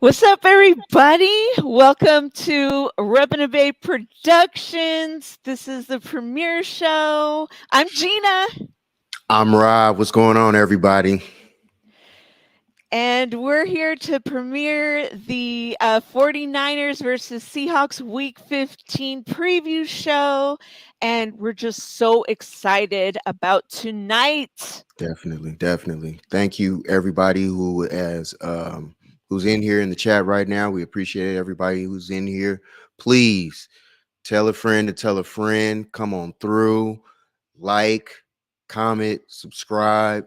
What's up, everybody? Welcome to GinaReppinDaBay Productions. This is the premiere show. I'm Gina. I'm Rod. What's going on, everybody? And we're here to premiere the 49ers versus Seahawks Week 15 preview show. And we're just so excited about tonight. Definitely. Thank you, everybody who's in here in the chat right now. We appreciate everybody who's in here. Please tell a friend to tell a friend. Come on through. Like, comment, subscribe.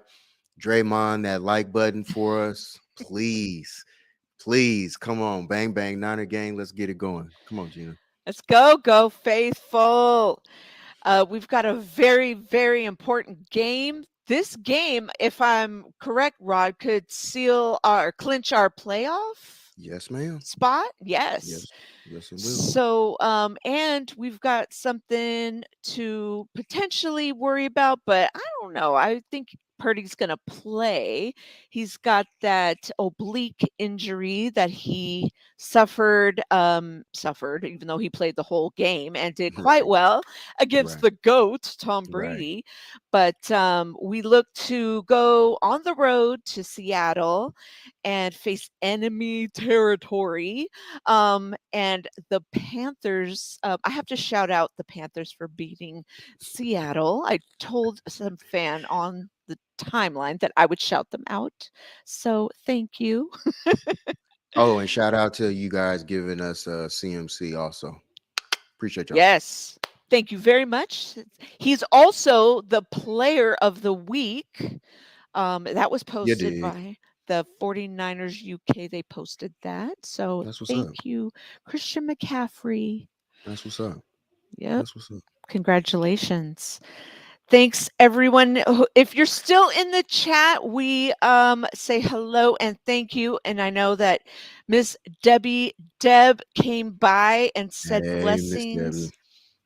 Draymond that like button for us. Please. Come on. Bang, bang. Niner gang. Let's get it going. Come on, Gina. Let's go Faithful. We've got a very, very important game. This game, if I'm correct, Rod, could seal or clinch our playoff Yes, ma'am. spot. Yes. Yes, it will. So, and we've got something to potentially worry about, but I don't know. I think Purdy's going to play. He's got that oblique injury that he suffered, even though he played the whole game and did quite well against the GOAT, Tom Brady. But we look to go on the road to Seattle and face enemy territory. And the Panthers, I have to shout out the Panthers for beating Seattle. I told some fan on the timeline that I would shout them out. So thank you. Oh, and shout out to you guys giving us CMC also. Appreciate y'all. Yes. Thank you very much. He's also the player of the week. That was posted by the 49ers UK. They posted that. So thank you, Christian McCaffrey. That's what's up. Yep. That's what's up. Congratulations. Thanks, everyone. If you're still in the chat, we say hello and thank you. And I know that Miss Deb came by and said blessings.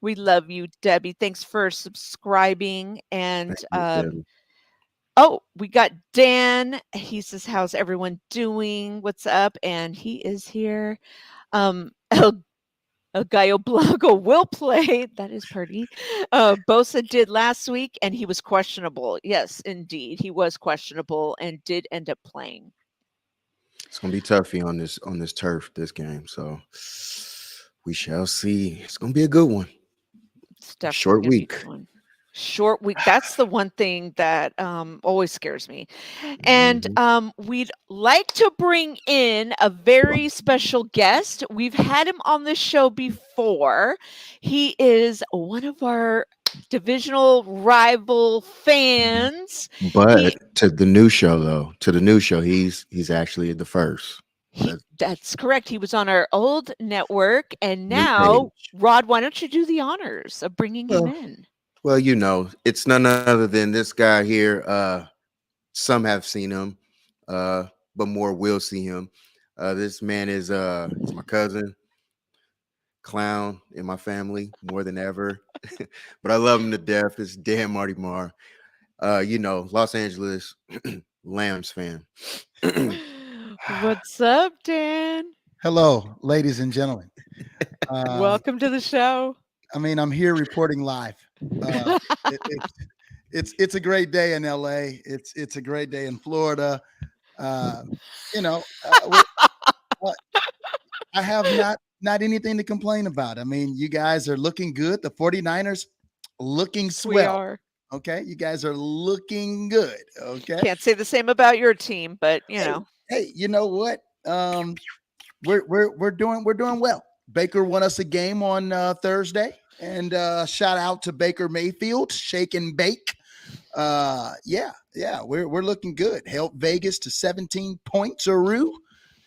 We love you, Debbie. Thanks for subscribing. And oh, we got Dan. He says, how's everyone doing? What's up? And he is here. El Gallo Blanco will play. That is Purdy. Bosa did last week, and he was questionable. Yes, indeed, he was questionable and did end up playing. It's gonna be toughy on this turf this game, so we shall see. It's gonna be a good one. Short week. Short week. That's the one thing that always scares me. And we'd like to bring in a very special guest. We've had him on the show before. He is one of our divisional rival fans. But to the new show, he's actually the first. That's correct. He was on our old network, and now, Rod, why don't you do the honors of bringing him in? Well, you know, it's none other than this guy here. Some have seen him, but more will see him. This man is my cousin, clown in my family more than ever, but I love him to death. It's Dan Marty Mar. You know, Los Angeles Lambs fan. What's up, Dan? Hello, ladies and gentlemen. Welcome to the show. I mean, I'm here reporting live. It's a great day in LA. It's a great day in Florida. You know, I have not anything to complain about. I mean, you guys are looking good. The 49ers looking swell. We are. Okay, you guys are looking good. Okay, can't say the same about your team, but you know. Hey, you know what? We're doing well. Baker won us a game on Thursday, and shout out to Baker Mayfield, shake and bake. Yeah, we're looking good. Helped Vegas to 17 points, You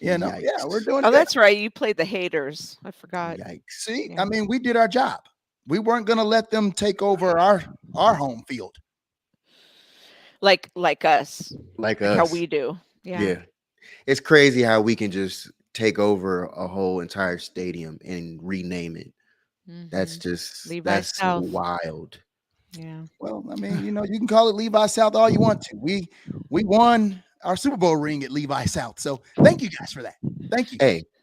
know, yeah, we're doing. Oh, good. That's right. You played the haters. I forgot. Yikes. See, yeah. I mean, we did our job. We weren't going to let them take over our home field. Like us. Like us. How we do. Yeah. It's crazy how we can just take over a whole entire stadium and rename it. That's just Levi South. Wild. Yeah. Well, I mean, you know, you can call it Levi South all you want to. We won our Super Bowl ring at Levi South. So thank you guys for that. Thank you.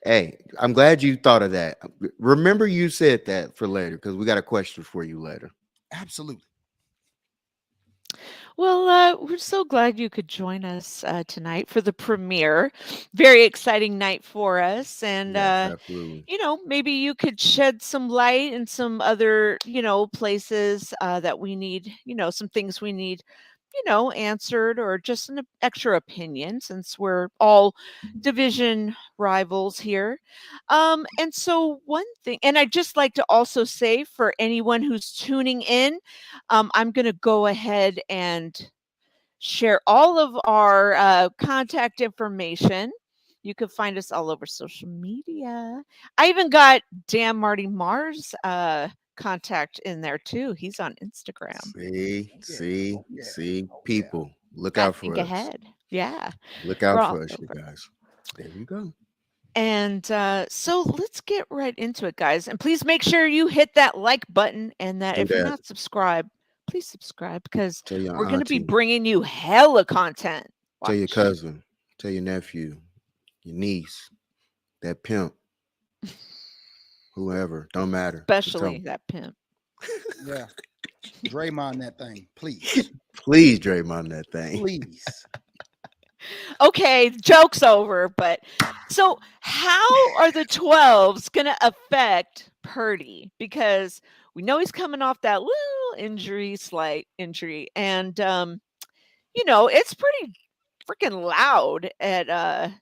Hey, I'm glad you thought of that. Remember you said that for later because we got a question for you later. Absolutely. Well, we're so glad you could join us tonight for the premiere. Very exciting night for us. And, Yes, absolutely. maybe you could shed some light in some other, places that we need, some things we need, answered or just an extra opinion since we're all division rivals here. And so one thing, and I'd just like to also say for anyone who's tuning in, I'm going to go ahead and share all of our contact information. You can find us all over social media. I even got Dan Marty Mar's contact in there too. He's on Instagram. See, people, look Got out to for think us. ahead. Yeah. Look We're out all for us, you over. guys. There you go. And so let's get right into it, guys. And please make sure you hit that like button and that Do if you're that. not subscribed, please subscribe because Tell your we're going to be auntie, bringing you hella content. tell your Watch. cousin, tell your nephew, your niece, that pimp, whoever, don't matter. Just tell Especially 'em. that pimp. Yeah. Draymond that thing, please. Please, Draymond, that thing. Please. Okay, joke's over. But so, how are the 12s going to affect Purdy? Because we know he's coming off that little injury, slight injury. And, it's pretty freaking loud at,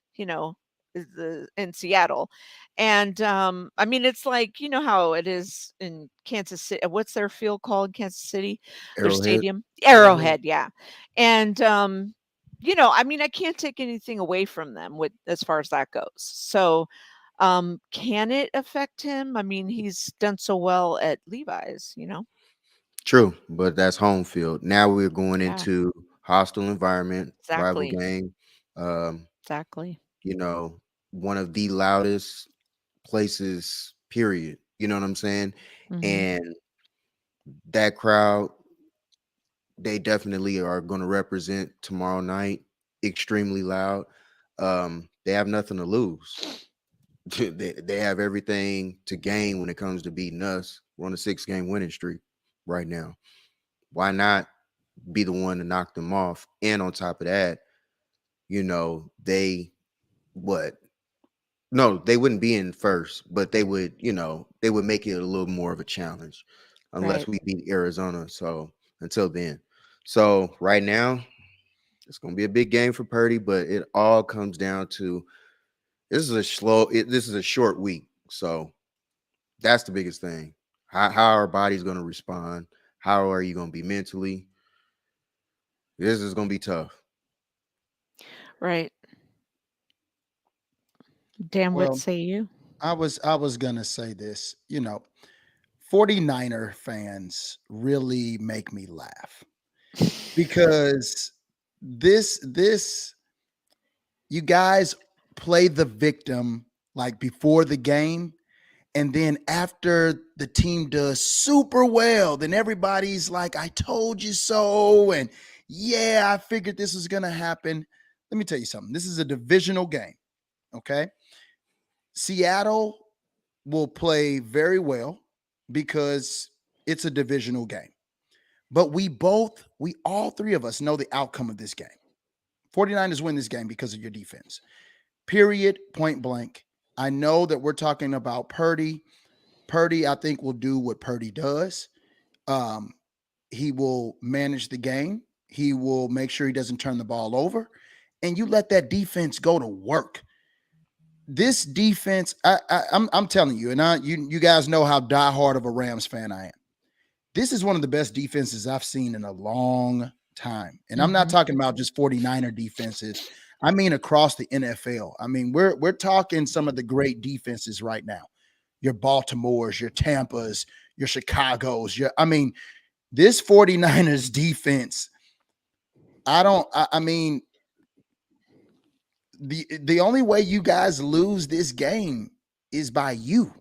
in Seattle. And I mean, it's like, how it is in Kansas City. What's their field called in Kansas City? Their Arrowhead. stadium? Arrowhead, yeah. And I mean, I can't take anything away from them with as far as that goes. So, can it affect him? I mean, he's done so well at Levi's. True, but that's home field. Now we're going Yeah, into hostile environment, rival exactly. game. Um, Exactly. you know, one of the loudest places, period. You know what I'm saying? Hmm. And that crowd, they definitely are going to represent tomorrow night extremely loud. They have nothing to lose. They have everything to gain when it comes to beating us. We're on a 6-game winning streak right now. Why not be the one to knock them off? And on top of that, they what? No, they wouldn't be in first, but they would make it a little more of a challenge unless Right. we beat Arizona. So until then. So right now, it's gonna be a big game for Purdy, but it all comes down to this is a short week. So that's the biggest thing. How our body's gonna respond. How are you gonna be mentally? This is gonna be tough. Right. Dan, what Well, say you? I was gonna say this, 49er fans really make me laugh because this you guys play the victim like before the game, and then after the team does super well, then everybody's like, I told you so, and yeah, I figured this was gonna happen. Let me tell you something. This is a divisional game. Okay. Seattle will play very well because it's a divisional game. But we all three of us know the outcome of this game. 49ers win this game because of your defense. Period, point blank. I know that we're talking about Purdy. Purdy, I think, will do what Purdy does. Um, he will manage the game. He will make sure he doesn't turn the ball over. And you let that defense go to work. This defense, I'm telling you, and you guys know how diehard of a Rams fan I am. This is one of the best defenses I've seen in a long time. And I'm not Hmm. talking about just 49er defenses. I mean across the NFL. I mean, we're talking some of the great defenses right now. Your Baltimore's, your Tampa's, your Chicago's, I mean, this 49ers defense, I mean, the only way you guys lose this game is by you.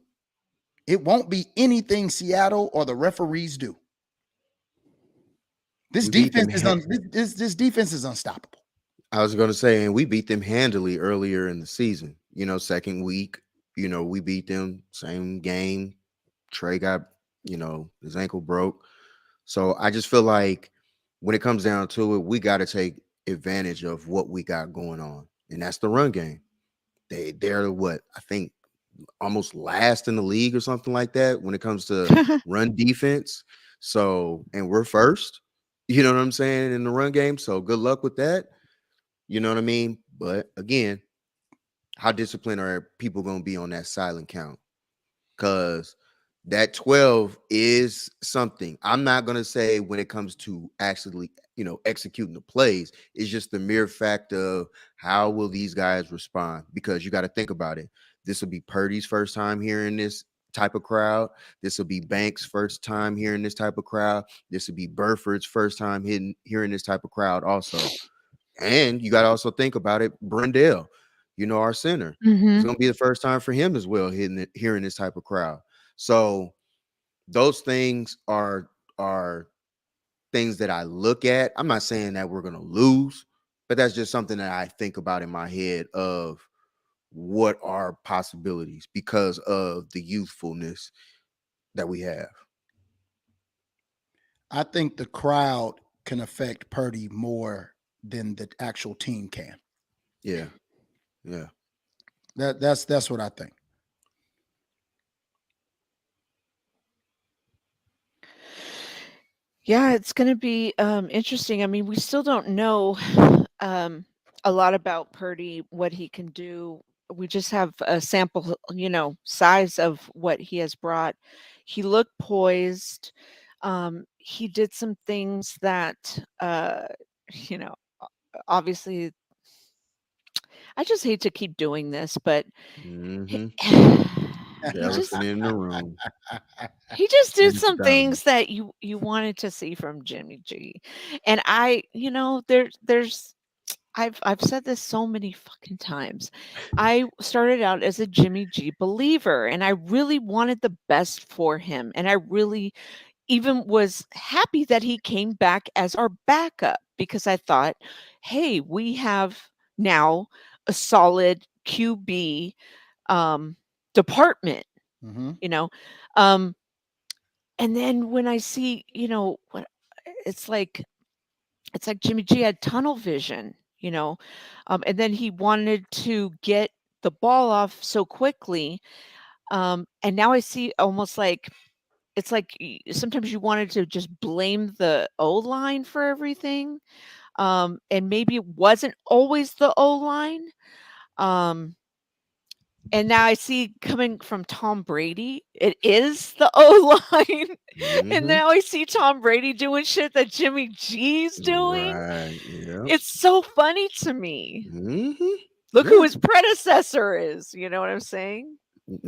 It won't be anything Seattle or the referees do. This We beat them. defense is this defense is unstoppable. I was going to say, and we beat them handily earlier in the season. Second week, we beat them same game. Trey got, his ankle broke. So I just feel like when it comes down to it, we got to take advantage of what we got going on, and that's the run game. They're what I think almost last in the league or something like that when it comes to run defense. So, and we're first. You know what I'm saying in the run game. So good luck with that. You know what I mean? But again, how disciplined are people going to be on that silent count? Because that 12 is something. I'm not going to say when it comes to actually, executing the plays, it's just the mere fact of how will these guys respond? Because you got to think about it. This will be Purdy's first time hearing this type of crowd. This will be Banks' first time hearing this type of crowd. This will be Burford's first time hearing this type of crowd also. And you got to also think about it, Brendel, our center. It's going to be the first time for him as well, hearing this type of crowd. So those things are things that I look at. I'm not saying that we're going to lose, but that's just something that I think about in my head of what are possibilities because of the youthfulness that we have. I think the crowd can affect Purdy more than the actual team can. Yeah. Yeah. That's what I think. Yeah, it's going to be interesting. I mean, we still don't know a lot about Purdy, what he can do. We just have a sample, size of what he has brought. He looked poised. He did some things that, you know, obviously, I just hate to keep doing this, but Mm-hmm. he just Elephant in the room. he just did And it's some about him. things that you wanted to see from Jimmy G. And there's I've said this so many fucking times. I started out as a Jimmy G believer and I really wanted the best for him. And I really even was happy that he came back as our backup because I thought, hey, we have now a solid QB department, Mm-hmm. you know. Um, and then when I see, what it's like Jimmy G had tunnel vision, and then he wanted to get the ball off so quickly. And now I see almost like it's like sometimes you wanted to just blame the O line for everything. And maybe it wasn't always the O line. Um, and now I see coming from Tom Brady, it is the O line. And Mm-hmm. now I see Tom Brady doing shit that Jimmy G's doing. Right. Yeah. It's so funny to me. Mm-hmm. Look who Yeah. his predecessor is. You know what I'm saying?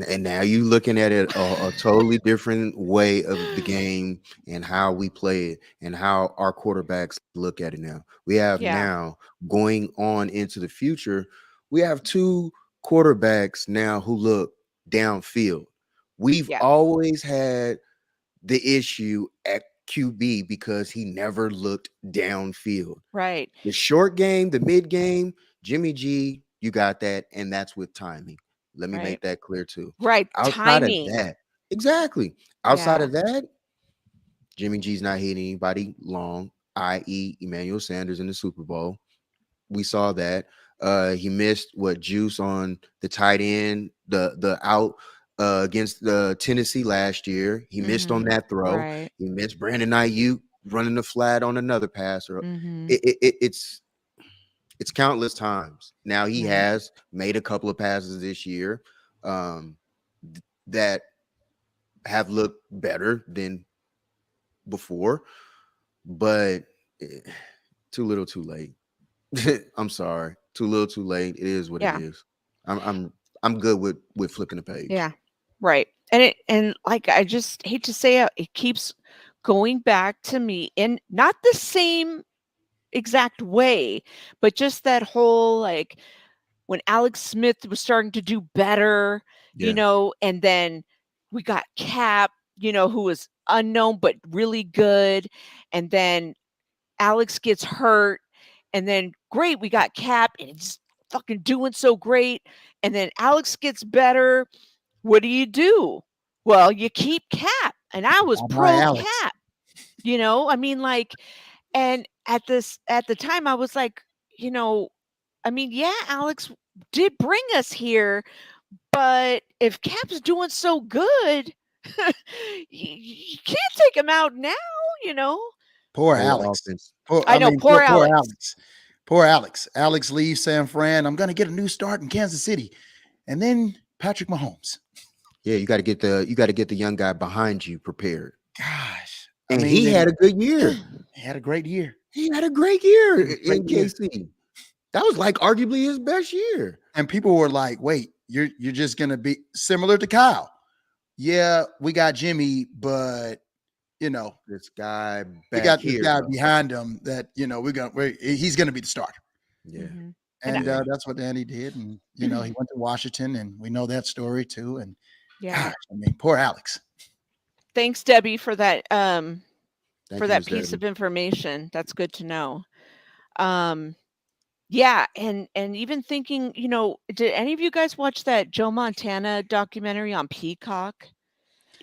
And now you looking at it a totally different way of the game and how we play it and how our quarterbacks look at it now. We have Yeah. now going on into the future, we have two quarterbacks now who look downfield. We've Yeah. always had the issue at QB because he never looked downfield. Right. The short game, the mid game, Jimmy G, you got that, and that's with timing. Let me Right. make that clear too. Right. Outside of Timing. that, exactly. Outside Yeah. of that, Jimmy G's not hitting anybody long, i.e., Emmanuel Sanders in the Super Bowl. We saw that. He missed what juice on the tight end, the out against the Tennessee last year. He missed on that throw. Right. He missed Brandon Ayuk running the flat on another pass. Or Mm-hmm. it's countless times. Now he Right. has made a couple of passes this year that have looked better than before, but too little, too late. I'm sorry, too little, too late. It is what it Yeah. is. I'm good with flipping the page. Yeah. Right. And like I just hate to say it keeps going back to me in not the same exact way, but just that whole like when Alex Smith was starting to do better, Yeah. and then we got Cap, who was unknown but really good, and then Alex gets hurt, And then great, we got Cap and it's fucking doing so great. And then Alex gets better. What do? Well, you keep Cap. And I was Bye-bye, pro Alex. Cap. I mean, like, and at the time I was like, I mean, yeah, Alex did bring us here, but if Cap's doing so good, you can't take him out now, Poor Whole Alex. offense. I know, poor Alex. Poor Alex. Alex leaves San Fran. I'm going to get a new start in Kansas City. And then Patrick Mahomes. Yeah, you got to get the young guy behind you prepared. Gosh. And he had a good year. He had a great year. He had a great year in KC. That was like arguably his best year. And people were like, wait, you're just going to be similar to Kyle. Yeah, we got Jimmy, but this guy we got this guy behind him that he's going to be the starter. Yeah. Mm-hmm. And that's what Danny did. And he went to Washington, and we know that story too. And yeah, gosh, I mean, poor Alex. Thanks, Debbie, for that piece Debbie. of information. That's good to know. Yeah, and even thinking, did any of you guys watch that Joe Montana documentary on Peacock?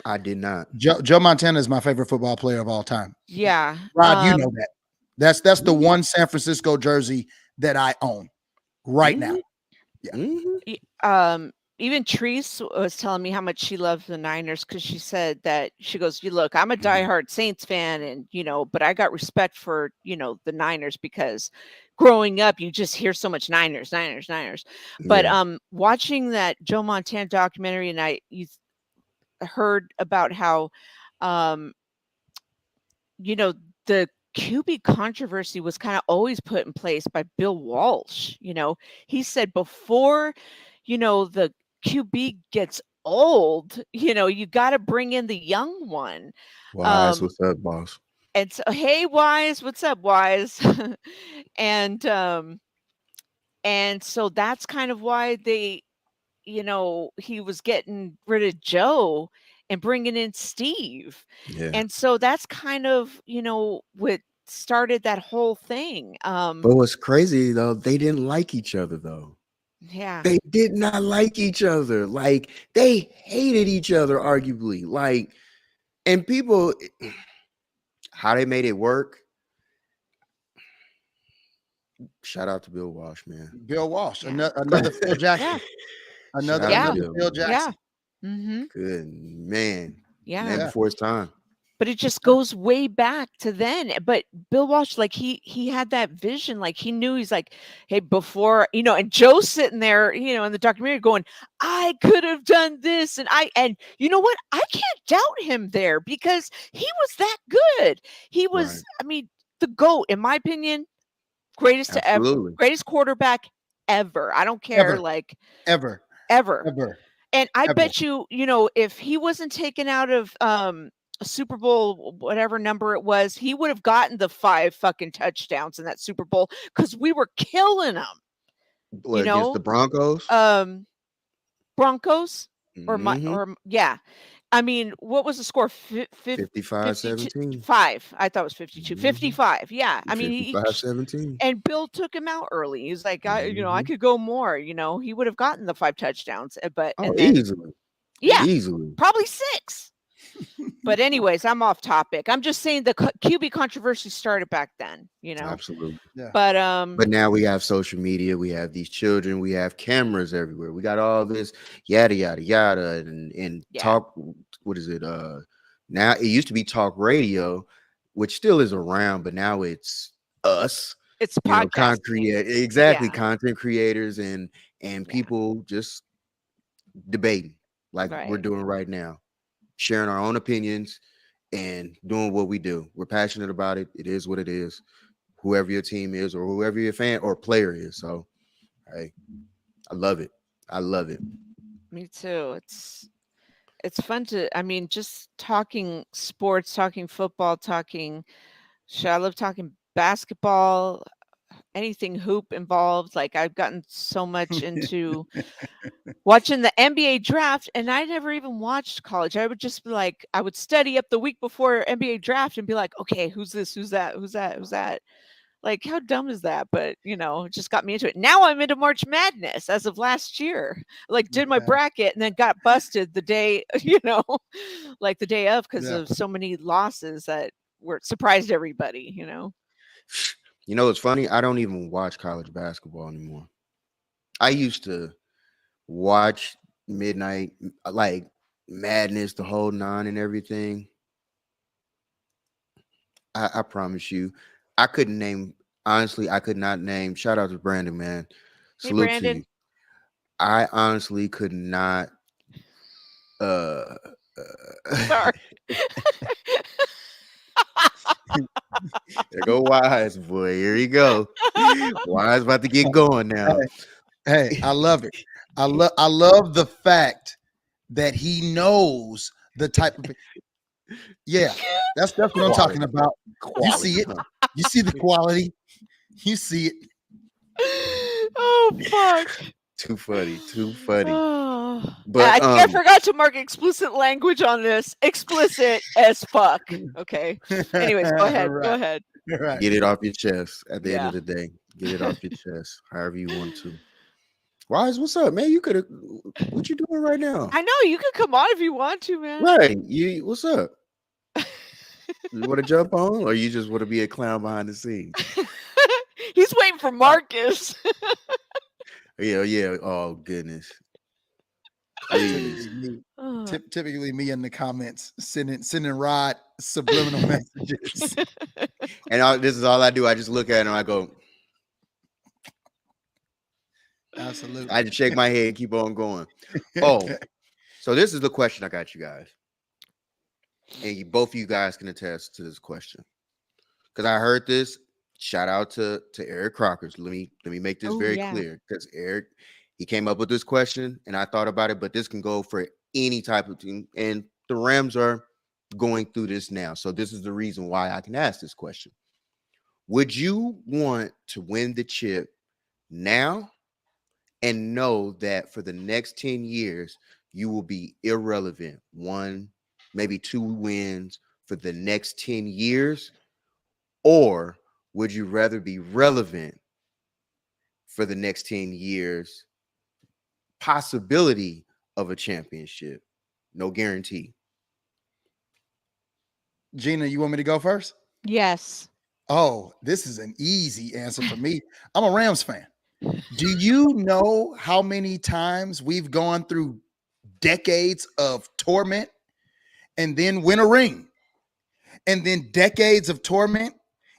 I did not. Joe Montana is my favorite football player of all time. Yeah. Rod, you know that. That's the one San Francisco jersey that I own right now. Yeah. Mm-hmm. Even Trice was telling me how much she loved the Niners because she said that she goes, look, I'm a diehard Saints fan, and but I got respect for the Niners because growing up you just hear so much Niners. But watching that Joe Montana documentary, and you heard about how the QB controversy was kind of always put in place by Bill Walsh. He said before the QB gets old, you got to bring in the young one. Wise, what's up, boss? And so, hey, Wise, what's up, Wise? and so that's kind of why they, he was getting rid of Joe and bringing in Steve. Yeah. And so that's kind of, what started that whole thing. But what's crazy though, they didn't like each other though. Yeah. They did not like each other. Like they hated each other, arguably. Like, and people, how they made it work. Shout out to Bill Walsh, man. Bill Walsh, another Phil Jackson. Another Phil Jackson. Yeah. Mm-hmm. Good man. Yeah. Man before his time. But it just goes way back to then. But Bill Walsh, like he had that vision, like he knew, he's like, hey, before, and Joe's sitting there, in the documentary going, I could have done this. And you know what? I can't doubt him there because he was that good. He was, right. I mean, the GOAT, in my opinion, greatest to ever, greatest quarterback ever. I don't care, ever. And I bet you, if he wasn't taken out of Super Bowl, whatever number it was, he would have gotten the 5 fucking touchdowns in that Super Bowl because we were killing them. Against the Broncos? Broncos? Yeah. I mean, what was the score? 55-17. 5. I thought it was 52. 55. Yeah. I mean, 55-17. And Bill took him out early. He's like, I could go more. He would have gotten the 5 touchdowns. But easily. Yeah. Easily. Probably 6. But anyways, I'm off topic. I'm just saying the QB controversy started back then, Absolutely. Yeah. But now we have social media, we have these children, we have cameras everywhere. We got all this yada yada yada and talk. What is it? Now it used to be talk radio, which still is around, but now it's us. It's podcast. Content creators and people just debating like we're doing right now. Sharing our own opinions and doing what we do. We're passionate about it. It is what it is. Whoever your team is or whoever your fan or player is. So, hey, I love it. I love it. Me too. It's fun to, just talking sports, talking football, I love talking basketball, anything hoop involved. Like I've gotten so much into watching the NBA draft, and I never even watched college. I would just be like, I would study up the week before NBA draft and be like, okay, who's this? Who's that? Like, how dumb is that? But, it just got me into it. Now I'm into March Madness as of last year. Like, did my Okay. bracket and then got busted the day, like the day of because Yeah. of so many losses that surprised everybody, It's funny. I don't even watch college basketball anymore. I used to watch midnight, like Madness, the whole nine and everything. I promise you, I couldn't name. Honestly, I could not name. Shout out to Brandon, man. Hey, Salute to Brandon. you. I honestly could not. Sorry. There go Wise, boy. Here he go. Wise about to get going now. Hey, I love it. I love the fact that he knows the type of. Yeah, that's what I'm talking about. You see it. You see the quality. You see it. Oh, fuck. Too funny. Too funny. Oh. But I think I forgot to mark explicit language on this. Explicit as fuck. Okay. Anyways, go ahead. Right. Go ahead. Right. get it off your chest at the end Yeah. of the day. Get it off your chest, however you want to. Wise, what's up, man? You could have. What you doing right now? I know you can come on if you want to, man. Right. What's up? You want to jump on, or you just want to be a clown behind the scenes? He's waiting for Marcus. Yeah. Oh goodness. Please. Typically me in the comments sending Rod subliminal messages. And this is all I do. I just look at it and I go. Absolutely. I just shake my head and keep on going. Oh, so this is the question I got you guys. And both of you guys can attest to this question. Because I heard this. Shout out to Eric Crockers. Let me make this very clear. Because Eric, he came up with this question and I thought about it, but this can go for any type of team. And the Rams are going through this now. So this is the reason why I can ask this question. Would you want to win the chip now and know that for the next 10 years, you will be irrelevant? 1, maybe 2 wins for the next 10 years? Or would you rather be relevant for the next 10 years? Possibility of a championship. No guarantee. Gina, you want me to go first? Yes. Oh, this is an easy answer for me. I'm a Rams fan. Do you know how many times we've gone through decades of torment and then win a ring? And then decades of torment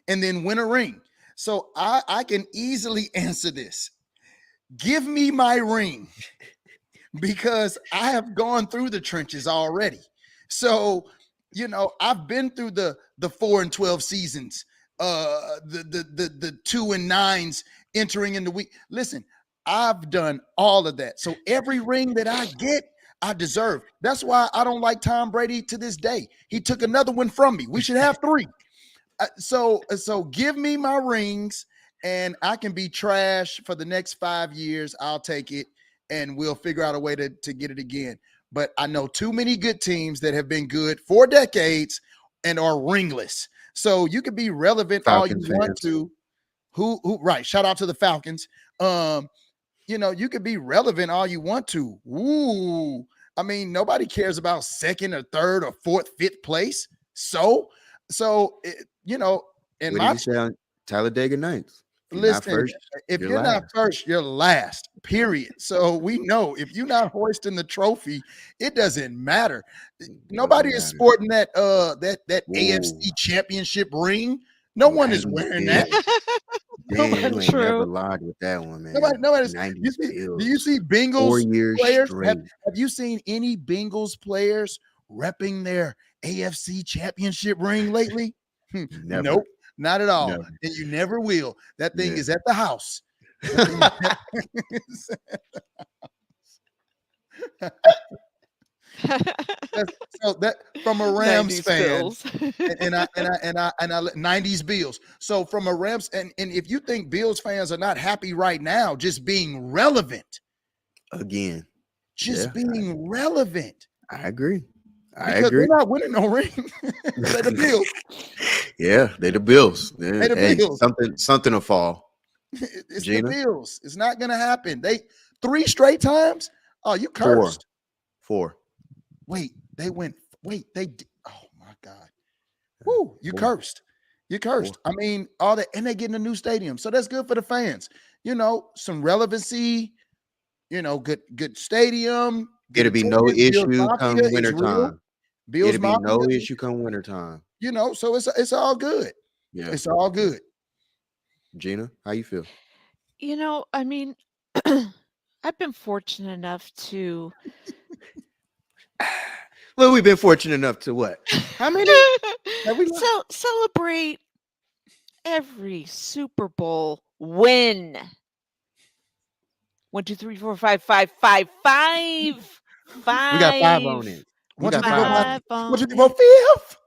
and then win a ring. So I can easily answer this. Give me my ring because I have gone through the trenches already. So, I've been through the 4-12 seasons, the 2-9s entering in the week. Listen, I've done all of that. So every ring that I get, I deserve. That's why I don't like Tom Brady to this day. He took another one from me. We should have 3. So give me my rings and I can be trash for the next 5 years. I'll take it and we'll figure out a way to get it again. But I know too many good teams that have been good for decades and are ringless. So you can be relevant Falcons all you want to. Who right? Shout out to the Falcons. You could be relevant all you want to. Ooh, I mean, nobody cares about 2nd or 3rd or 4th, 5th place. So, in What my did you say on Talladega Nights? listen, if you're not first, you're last. Period. So we know if you're not hoisting the trophy, it doesn't matter. Nobody is sporting that AFC championship ring. No one is wearing that. Man, you ain't never lied with that one, man. Nobody's. Do you see Bengals 4 years players? straight. Have you seen any Bengals players repping their AFC championship ring lately? Never. Nope, not at all. Never. And you never will. That thing is at the house. So that from a Rams fan, and I 90s Bills. So from a Rams, and if you think Bills fans are not happy right now, just being relevant, Again, being relevant. I agree. I because agree. they're not winning no ring. They're the Bills. Yeah, they the Bills. They the Hey, Bills. something will fall. It's Gina? the Bills. It's not gonna happen. They 3 straight times. Oh, you Four. cursed. 4. Wait, they went. Wait, they. Oh my God. Woo, you 4. cursed. You cursed. 4. I mean, all that, and they getting a new stadium, so that's good for the fans. You know, some relevancy. You know, good stadium. Good It'll be no attendance. Bills issue Mafia come is real. wintertime. Bills It'll be Mafia. no issue come wintertime. You know, so it's all good. Yeah. It's all good. Gina, how you feel? You know, I mean, I've been fortunate enough to Well, we've been fortunate enough to what? How many? Have we lost? celebrate every Super Bowl win. 1, 2, 3, 4, 5, 5, 5, 5. We got 5 on it. We 1, 2, got 3, 4, 5. 5 1, 2, 3, on 4, it.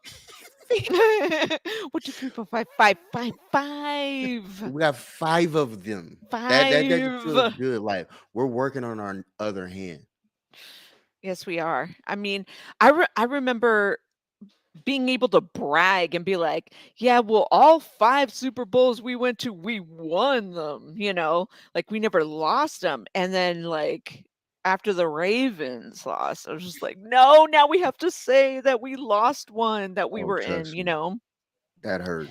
5. 1, 2, 3, 4, 5, 5, 5, 5. We got 5 of them. That just feels 5. good. Like we're working on our other hand. Yes, we are. I mean, I remember being able to brag and be like, yeah, well, all 5 Super Bowls we went to, we won them, you know, like we never lost them. And then, like, after the Ravens lost, I was just like, no, now we have to say that we lost one that we Oh, were in, trust you me. know, That hurt.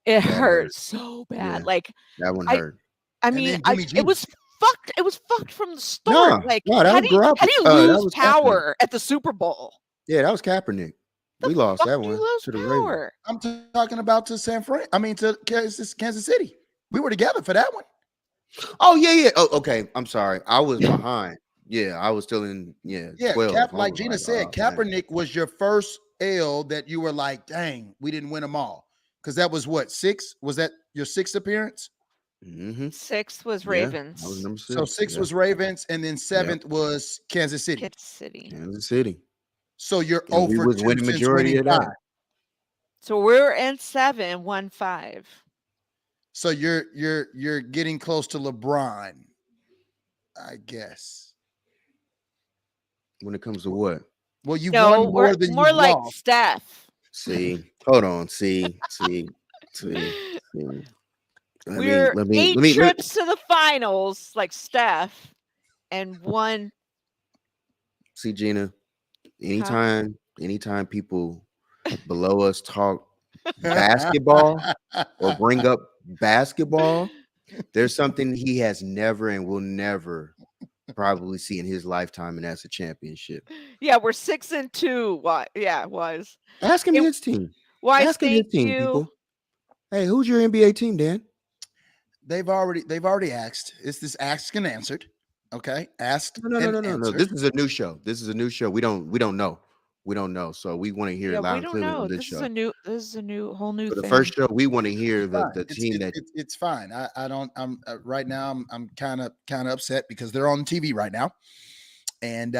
it That hurt. hurt so Yeah, bad. Like, that one I, hurt. I And mean, then Jimmy it G. was fucked. It was fucked from the start. Like, No, that how was do you that lose was Kaepernick. power at the Super Bowl? Yeah, that was Kaepernick. The We lost fuck that do you one lose to the Ravens. power? I'm talking about to San Fran. I mean, to Kansas City. We were together for that one. Oh yeah. Oh, okay. I'm sorry. I was behind. Yeah, I was still in. Yeah, Yeah, 12. I like was Gina like, said, oh, man. Kaepernick was your first L that you were like, dang, we didn't win them all. Because that was what, 6? Was that your 6th appearance? Mm-hmm. 6th was Yeah, that was Ravens. number 6. So 6 Yeah. was Ravens, and then Yep. 7th was Kansas City. Kansas City. Kansas City. So you're And 0 we for was 2 winning since majority winning of 5. that. So we're in 7, 1, 5. So you're getting close to LeBron, I guess. When it comes to what? Well, you've No, won more we're than more you've like lost. See, Steph. hold on. See. We're Let me 8 trips to the finals, like Steph, and 1. see, Gina. Anytime people below us talk basketball or bring up basketball, there's something he has never and will never probably see in his lifetime, and that's a championship. Yeah, we're 6 and 2. Why? Yeah, was. Ask him It- his team. Why? Ask him his Thank team, you. people. Hey, who's your NBA team, Dan? They've already asked. It's this asked and answered. Okay, asked No. and answered. This is a new show. We don't know. We don't know. So we want to hear Yeah, it loud we and don't clearly know. on this This is show. a whole new For the thing. first show, we want to hear the Fine. team that It's fine. I don't. I'm right now. I'm kind of upset because they're on TV right now, and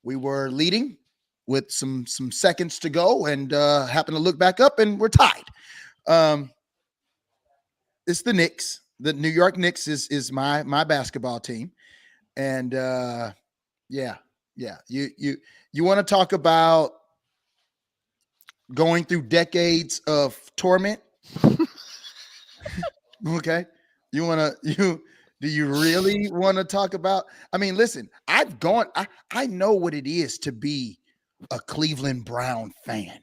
we were leading with some seconds to go, and happened to look back up, and we're tied. It's the Knicks. The New York Knicks is my basketball team, and yeah. You want to talk about going through decades of torment? Okay. Do you really want to talk about? I mean, listen, I know what it is to be a Cleveland Brown fan.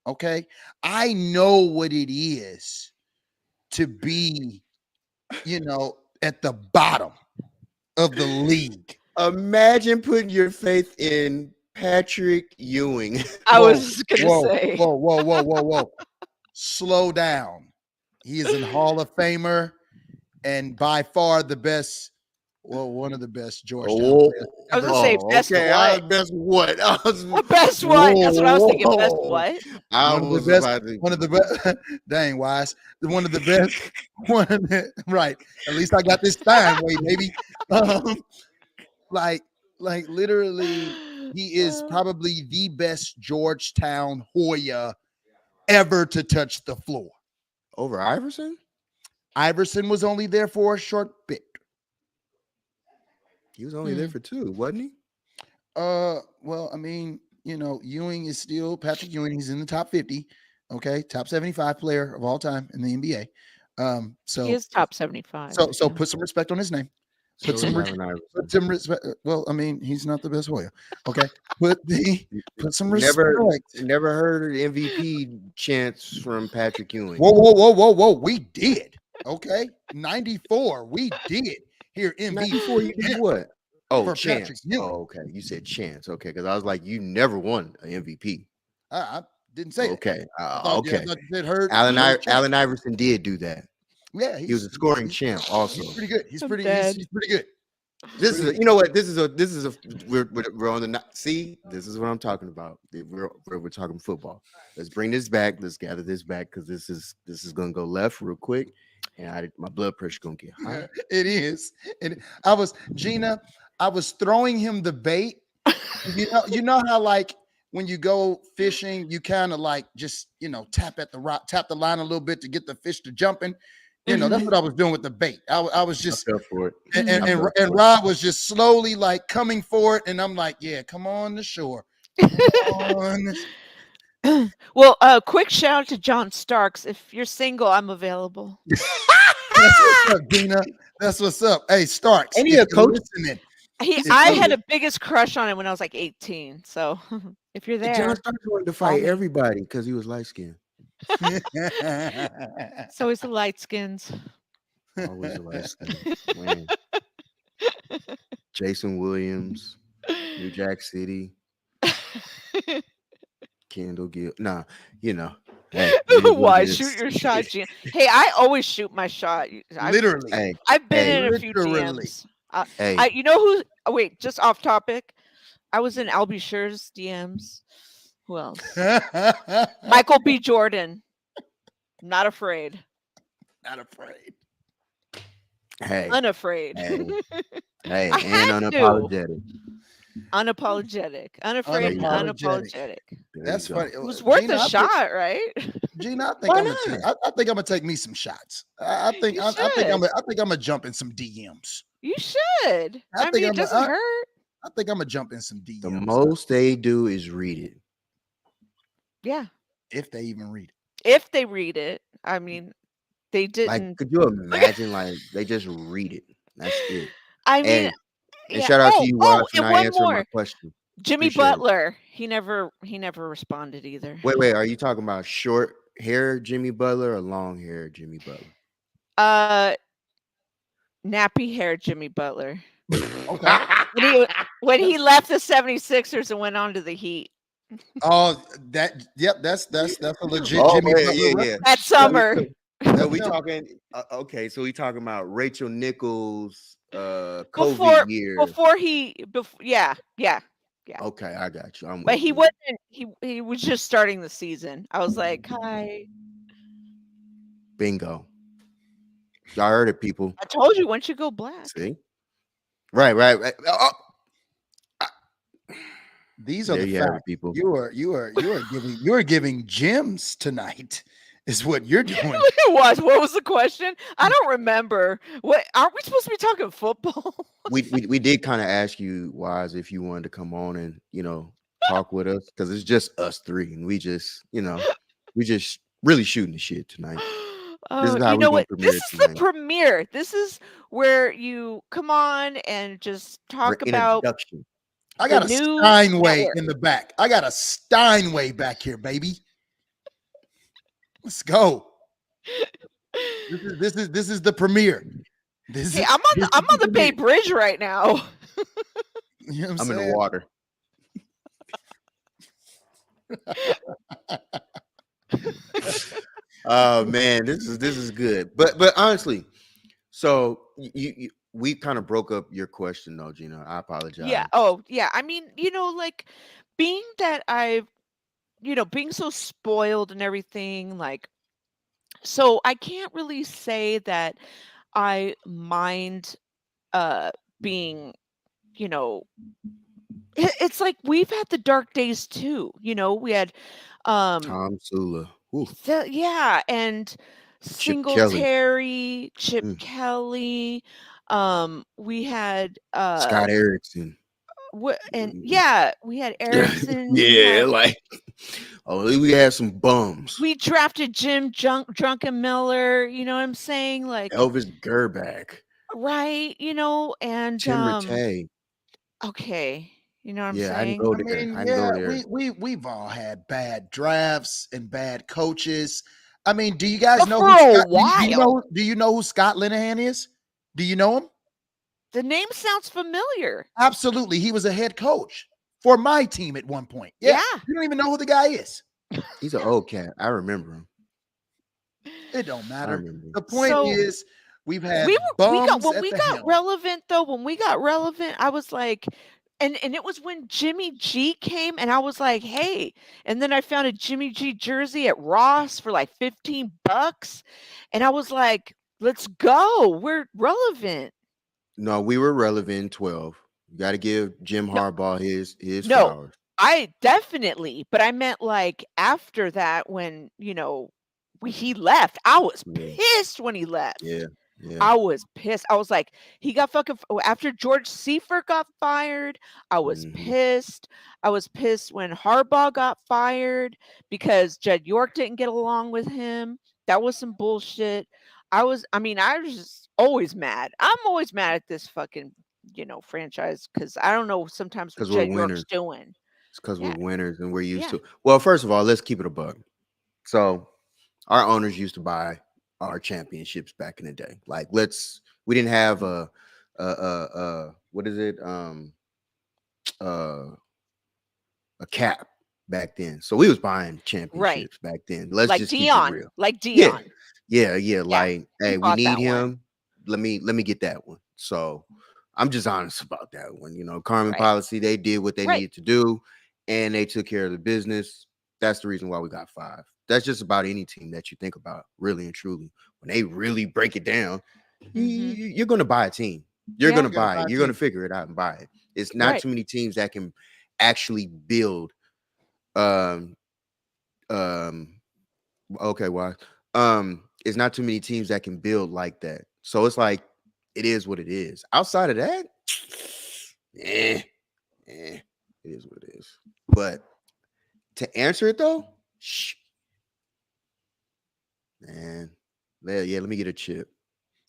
Okay. I know what it is to be, at the bottom of the league. imagine putting your faith in Patrick Ewing. I was gonna say. Whoa. Slow down. He is a Hall of Famer and by far the best, one of the best Georgetown players. I was gonna say best what? Best what? Best what? That's what I was thinking. Best what? One of the best. Dang, Wise. One of the best. Right. At least I got this Steinway, baby. Like literally, he is probably the best Georgetown Hoya ever to touch the floor. Over Iverson? Iverson was only there for a short bit. He was only there for 2, wasn't he? Well, I mean, Ewing is still Patrick Ewing. He's in the top 50. Okay, top 75 player of all time in the NBA. He So is top 75. so yeah. put some respect on his name. So Put is some Allen Iverson. put some respect. Well, I mean, he's not the best Hoya. Okay, put some Never, respect. never heard of MVP chants from Patrick Ewing. Whoa! We did. Okay, 94. We did hear MVP 94, you did what? Oh, for Patrick chance. Ewing. Oh, okay. You said chance. Okay, because I was like, you never won an MVP. I didn't say that. Okay. I thought Okay. you said heard Allen Iverson did do that. Yeah, He was a scoring champ also. He's pretty good. He's I'm pretty dead. he's pretty good. This is, you know what? This is a we're on the see. This is what I'm talking about. We're talking football. Let's bring this back. Let's gather this back because this is gonna go left real quick, and my blood pressure gonna get high. It is. And Gina, I was throwing him the bait. You know how like when you go fishing, you kind of like just tap the line a little bit to get the fish to jumping. That's what I was doing with the bait. I was just I fell for it. and Rod was just slowly like coming for it, and I'm like, yeah, come on the shore. Come on. Well, quick shout out to John Starks. If you're single, I'm available. That's what's up, Gina. That's what's up. Hey, Starks. Any if a you're coach? listening, I had a biggest crush on him when I was like 18. So if you're John there, Starks wanted to fight everybody because he was light skinned. it's always the light skins. Always a light skin. Jason Williams, New Jack City, Kendall Gill. Nah, Hey, Why shoot your shot, Gina? Hey, I always shoot my shot. Literally. Hey, I've been in a few literally. DMs. hey. You know who? Oh, wait, just off topic. I was in Albie Scher's DMs. Who else? Michael B. Jordan. Not afraid. Not afraid. Hey, Unafraid. hey, I and had to. unapologetic. Unapologetic. Unafraid and Unapologetic. unapologetic. That's funny. It was worth Gina, a shot, right? Gina, I think I'm gonna take me some shots. I think I'm gonna jump in some DMs. You should. I mean, it doesn't hurt. I think I'm gonna jump in some DMs. The most they do is read it. Yeah. If they even read it. If they read it. I mean, they didn't. Like, could you imagine? Like, they just read it. That's it. I mean, and shout out to you, Watch, for and not answering my question. Jimmy Appreciate Butler. He never responded either. Wait. Are you talking about short hair Jimmy Butler or long hair Jimmy Butler? Nappy hair Jimmy Butler. Okay. when he left the 76ers and went on to the Heat. Oh, that's a legit Jimmy Butler. Yeah. That summer. So we talking okay, so we talking about Rachel Nichols COVID year. Yeah. Okay, I got you. But he wasn't he was just starting the season. I was like, hi. Bingo. Y'all heard it, people. I told you once you go black. See? Right. Oh. These are there the you have facts. it, people. You are giving gems tonight. Is what you're doing. What was the question? I don't remember. What aren't we supposed to be talking football? we did kind of ask you, Wise, if you wanted to come on and talk with us, because it's just us three, and we just really shooting the shit tonight. This is how you know what? premiere This is tonight. the premiere. This is where you come on and just talk about. I got a Steinway in the back. I got a Steinway back here, baby. Let's go. This is the premiere. I'm on the Bay Bridge right now. You know what I'm in the water. Oh man, this is good. But honestly, so we kind of broke up your question though, Gina. I apologize. Yeah. Oh, yeah. I mean, like being that I've being so spoiled and everything, like, so I can't really say that I mind being, it's like we've had the dark days too. We had Tom Sula. yeah, and Singletary, Chip Kelly. We had Scott Erickson. And Mm, yeah, we had Erickson. yeah, like we had some bums. We drafted Jim Drunken Miller. You know what I'm saying? Like, Elvis Gerback, right? And Tim Rattay. okay, you know what I'm Yeah, I can saying? go I there. mean, I can yeah, go there. we've all had bad drafts and bad coaches. I mean, do you guys But know for who a Scott? while, Do you know who Scott Linehan is? Do you know him? the name sounds familiar. Absolutely, he was a head coach for my team at one point. Yeah, Yeah. you don't even know who the guy is. He's an old cat. I remember him. It don't I matter. remember him. The point So is, we've had we got bums when at we the got helm. relevant though. When we got relevant, I was like, and it was when Jimmy G came, and I was like, hey. And then I found a Jimmy G jersey at Ross for like $15, and I was like, let's go. We're relevant. No, we were relevant in 12. You got to give Jim No, Harbaugh his no, flowers. I definitely, but I meant like after that when he left. I was Yeah, pissed when he left. yeah, yeah. I was pissed. I was like, he got after George Seifert got fired. I was Hmm. pissed. I was pissed when Harbaugh got fired because Jed York didn't get along with him. That was some bullshit. I was just always mad. I'm always mad at this fucking, franchise because I don't know sometimes what Because we're Jed York's winners. doing. It's because we're Yeah. winners and we're used Yeah. to. Well, first of all, let's keep it a buck. So our owners used to buy our championships back in the day. Like, we didn't have what is it? Uh, a cap back then. So we was buying Right. championships back then. Let's Like just keep it Dion. real. Like Yeah. Dion. Yeah. Yeah. Like, He hey, we bought need that one. him. Let me get that one. So I'm just honest about that one. Carmen Right. policy, they did what they Right. needed to do and they took care of the business. That's the reason why we got 5. That's just about any team that you think about, really and truly. When they really break it down, Mhm. you're going to buy a team. You're Yeah. going to You're gonna buy buy it. a You're going to team. figure it out and buy it. It's not Right. too many teams that can actually build. Um, okay, why? It's not too many teams that can build like that. So it's like it is what it is. Outside of that, eh, it is what it is. But to answer it though, man, yeah, let me get a chip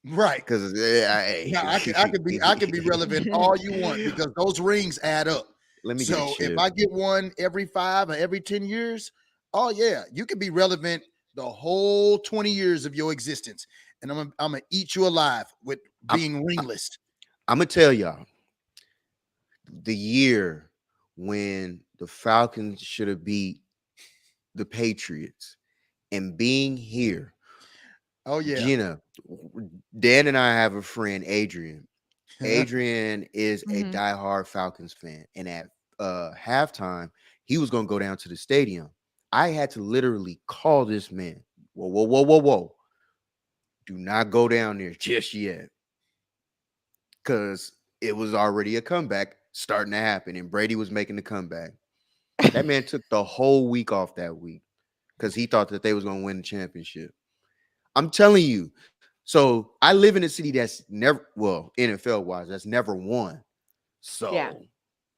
Right. because Now I could be relevant all you want because those rings add up. let me get a So if chip. I get one every 5 or every 10 years, oh yeah, you could be relevant the whole 20 years of your existence. And I'm gonna eat you alive with being ringless. I'm gonna tell y'all the year when the Falcons should have beat the Patriots and being here. Oh yeah. Gina, Dan and I have a friend, Adrian. Adrian is a Mhm. diehard Falcons fan. And at halftime, he was going to go down to the stadium. I had to literally call this man. Whoa, whoa, whoa, whoa, whoa. Do not go down there just yet. Because it was already a comeback starting to happen. And Brady was making the comeback. That man took the whole week off that week because he thought that they was going to win the championship. I'm telling you. So I live in a city that's never, well, NFL wise, that's never won. So Yeah.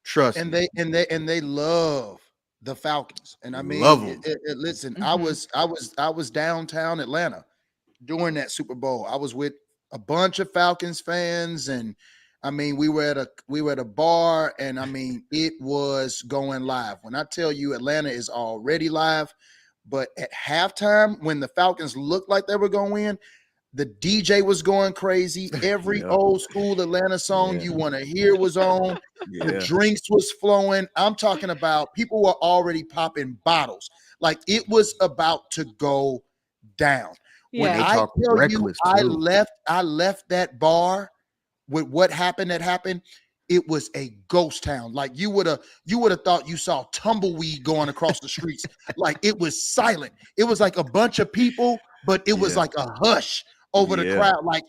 trust and me, they love the Falcons. And I love mean, them. listen, Mhm. I was downtown Atlanta during that Super Bowl. I was with a bunch of Falcons fans, and I mean, we were at a bar, and I mean, it was going live. When I tell you Atlanta is already live, but at halftime, when the Falcons looked like they were going to win, the DJ was going crazy. Every Yeah, old school Atlanta song yeah, you want to hear was on. The yeah. drinks was flowing. I'm talking about people were already popping bottles. Like it was about to go down. When And they Yeah. I talk tell you reckless too. I left that bar with what happened that happened, it was a ghost town. Like you would have thought you saw tumbleweed going across the streets. Like it was silent. It was like a bunch of people, but it was Yeah, like a hush over the yeah, crowd. Like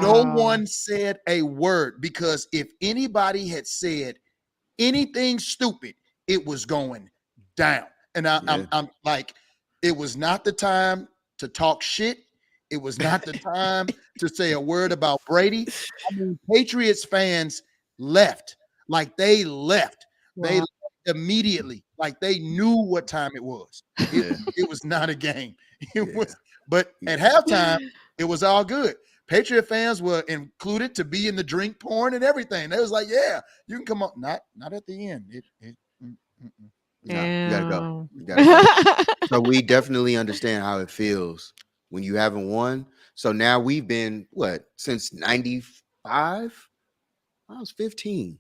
no Wow. one said a word because if anybody had said anything stupid, it was going down. And yeah. I'm like, it was not the time to talk shit. It was not the time to say a word about Brady. I mean, Patriots fans left. Like they left. They Wow. left immediately. Like they knew what time it was. It was not a game. It was, but at halftime, it was all good. Patriot fans were included to be in the drink pouring and everything. They was like, yeah, you can come on. Not at the end. No, you gotta go. Ew. You gotta go. So we definitely understand how it feels when you haven't won. So now we've been since 95? I was 15.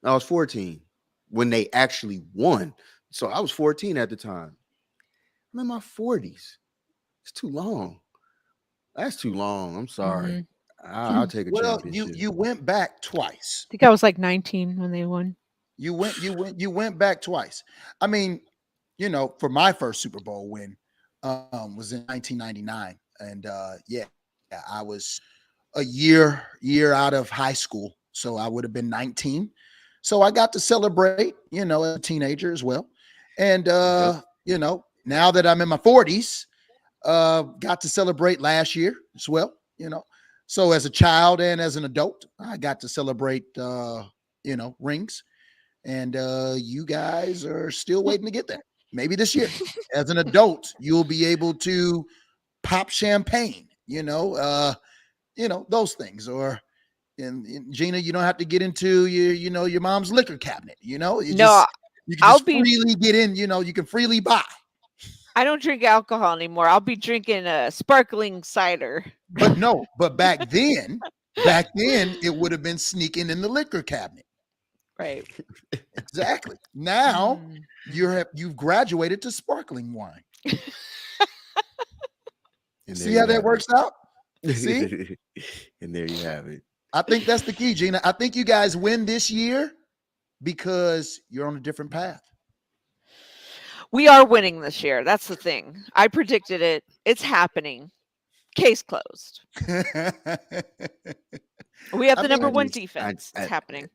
I was 14 when they actually won. So I was 14 at the time. I'm in my 40s. It's too long. That's too long. I'm sorry. I'll take a Well, championship. you went back twice. I think I was like 19 when they won. You went back twice. I mean, for my first Super Bowl win was in 1999. And I was a year out of high school. So I would have been 19. So I got to celebrate, as a teenager as well. And now that I'm in my 40s, got to celebrate last year as well, So as a child and as an adult, I got to celebrate rings. And you guys are still waiting to get there. Maybe this year. As an adult, you'll be able to pop champagne, those things. Or and Gina, you don't have to get into your mom's liquor cabinet, you can just freely get in, you can freely buy. I don't drink alcohol anymore. I'll be drinking a sparkling cider. But back then it would have been sneaking in the liquor cabinet. Right. Exactly. Now you've graduated to sparkling wine. See how that works out? See? And there you have it. I think that's the key, Gina. I think you guys win this year because you're on a different path. We are winning this year. That's the thing. I predicted it. It's happening. Case closed. We have the number one defense. It's happening.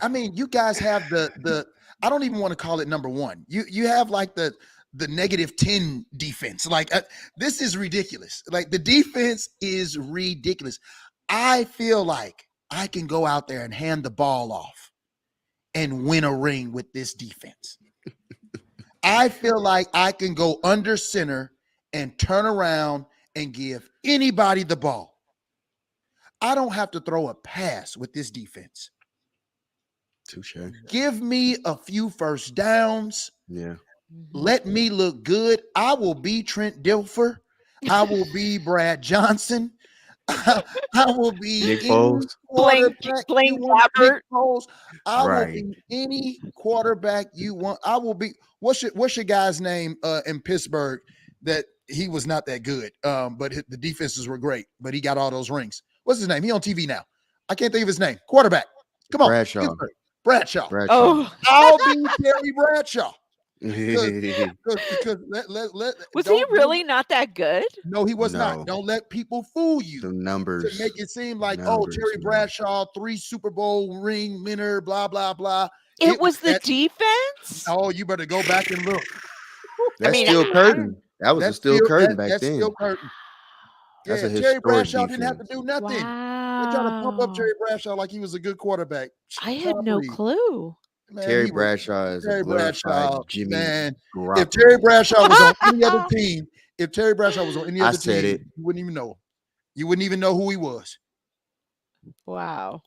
I mean, you guys have the I don't even want to call it number one. You have like the -10 defense. Like this is ridiculous. Like the defense is ridiculous. I feel like I can go out there and hand the ball off and win a ring with this defense. I feel like I can go under center and turn around and give anybody the ball. I don't have to throw a pass with this defense. Touche. Give me a few first downs. Yeah. Let me look good. I will be Trent Dilfer. I will be Brad Johnson. I will be Nick Foles. Blaine Gabbert. I will be any quarterback you want. I will be. What's your guy's name in Pittsburgh that he was not that good, but the defenses were great, but he got all those rings. What's his name? He on TV now. I can't think of his name. Quarterback. Come on. Bradshaw. Oh, I'll be Terry Bradshaw. Was he really not that good? No, he was not. Don't let people fool you. The numbers to make it seem like, Terry Bradshaw, 3 Super Bowl ring winner, blah, blah, blah. It was the defense? Oh, you better go back and look. That's still curtain. That was a steel curtain back then. That's still curtain. That's a Terry Bradshaw defense. didn't have to do nothing. Wow. They're trying to pump up Terry Bradshaw like he was a good quarterback. I had no clue. Man, Terry Bradshaw is Terry a Bradshaw, Jimmy Garoppolo. If Terry Bradshaw was on any other team, you wouldn't even know. You wouldn't even know who he was. Wow.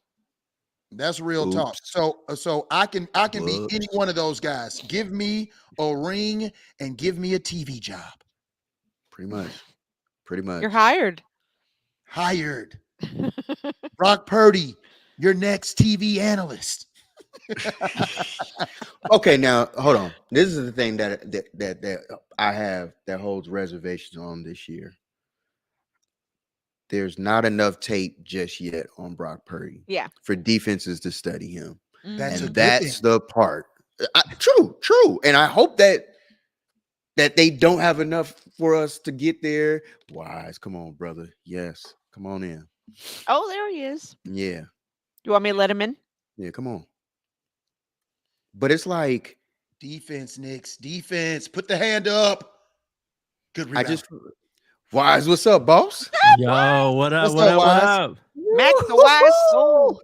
That's real talk. So I can be any one of those guys. Give me a ring and give me a TV job. Pretty much. You're hired. Brock Purdy, your next TV analyst. Okay, now hold on. This is the thing that I have that holds reservations on this year. There's not enough tape just yet on Brock Purdy. Yeah. For defenses to study him. That's the part. True. And I hope that they don't have enough for us to get there. Wise, come on, brother. Yes, come on in. Oh, there he is. Yeah. You want me to let him in? Yeah, come on. But it's like defense, Knicks. Defense. Put the hand up. Good rebound. Wise, what's up, boss? Yo, what up? What up? Max the Wise Soul.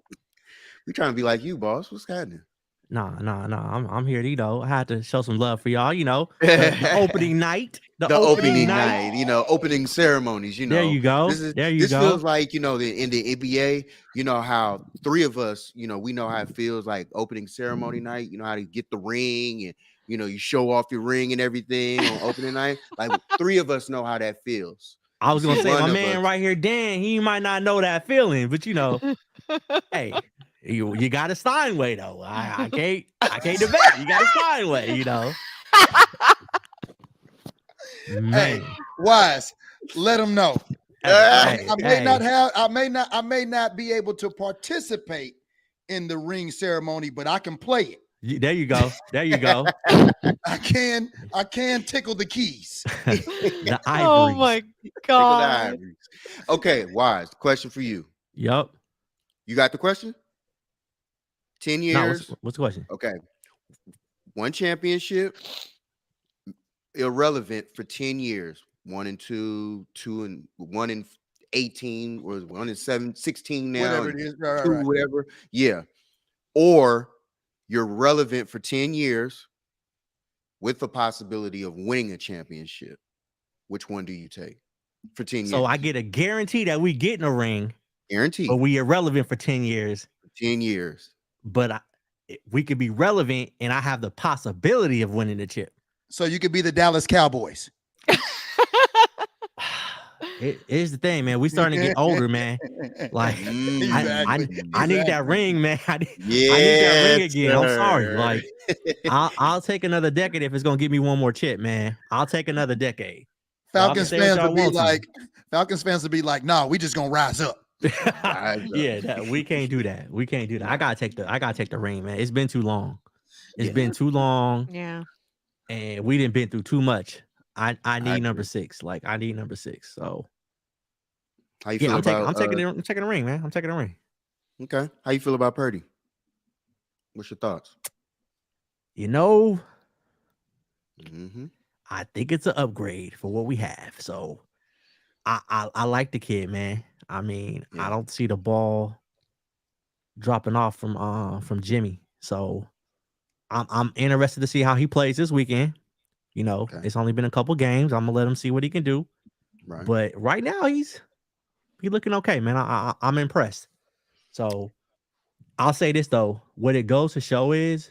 We trying to be like you, boss. What's happening? Nah. I'm here to, I had to show some love for y'all, the opening night. The opening night, opening ceremonies, There you go. This feels like, in the NBA, how three of us, we know how it feels like opening ceremony night, how to get the ring and, you show off your ring and everything on opening night. Like three of us know how that feels. I was going to say, my man right here, Dan, he might not know that feeling, but hey, you got a Steinway though. I can't debate. You got a Steinway, Man. Hey, Wise, let them know. I may not be able to participate in the ring ceremony, but I can play it. There you go. I can tickle the keys. The Oh my God. Okay, Wise, question for you. Yep. You got the question? 10 years. No, what's the question? Okay. One championship, irrelevant for 10 years. 1 and 2, 2 and 1 and 18, or 1 and 7, 16 now. Whatever it is. Right. Whatever. Yeah. Or you're relevant for 10 years with the possibility of winning a championship. Which one do you take for 10 years? So I get a guarantee that we get in a ring. Guaranteed. But we irrelevant for 10 years. 10 years. But we could be relevant and I have the possibility of winning the chip. So you could be the Dallas Cowboys. Here's the thing, man. We starting to get older, man. Like I need that ring, man. I need that ring again. Sir. I'm sorry. Like I'll take another decade if it's gonna give me one more chip, man. I'll take another decade. Falcons fans would be like, no, we just gonna rise up. Yeah, we can't do that. I gotta take the ring, man. It's been too long. It's been too long. Yeah. And we didn't been through too much. I need number 6. Like I need number 6. So how you feel I'm taking the ring, man. I'm taking the ring. Okay. How you feel about Purdy? What's your thoughts? I think it's an upgrade for what we have. So I like the kid, man. I mean, I don't see the ball dropping off from Jimmy. So I'm interested to see how he plays this weekend. It's only been a couple games. I'm gonna let him see what he can do. Right. But right now he's looking okay, man. I'm impressed. So I'll say this though, what it goes to show is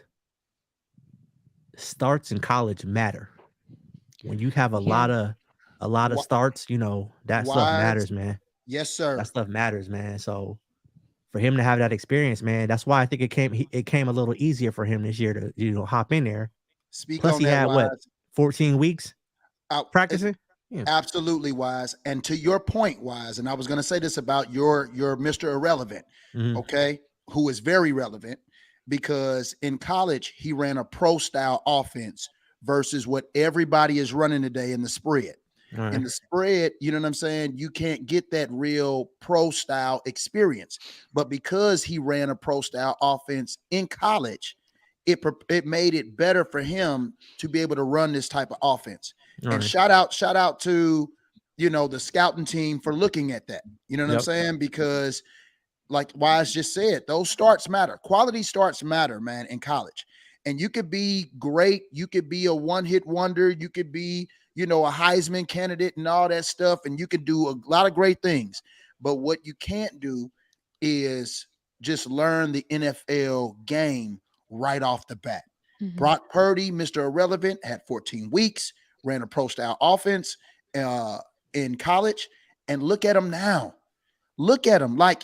starts in college matter. When you have a lot of starts, that stuff matters, man. Yes, sir. That stuff matters, man. So for him to have that experience, man, that's why I think it came a little easier for him this year to hop in there. Plus he had what, 14 weeks out practicing? Yeah. Absolutely, Wise. And to your point, Wise, and I was going to say this about your Mr. Irrelevant, okay, who is very relevant because in college he ran a pro style offense versus what everybody is running today in the spread. Right. In the spread, you know what I'm saying? You can't get that real pro style experience. But because he ran a pro style offense in college, it made it better for him to be able to run this type of offense. Right. And shout out to, the scouting team for looking at that. You know what I'm saying? Because like Wise just said, those starts matter. Quality starts matter, man, in college. And you could be great. You could be a one-hit wonder. You could be, a Heisman candidate and all that stuff. And you can do a lot of great things. But what you can't do is just learn the NFL game right off the bat. Brock Purdy, Mr. Irrelevant, had 14 weeks, ran a pro-style offense in college. And look at him now. Look at him. Like,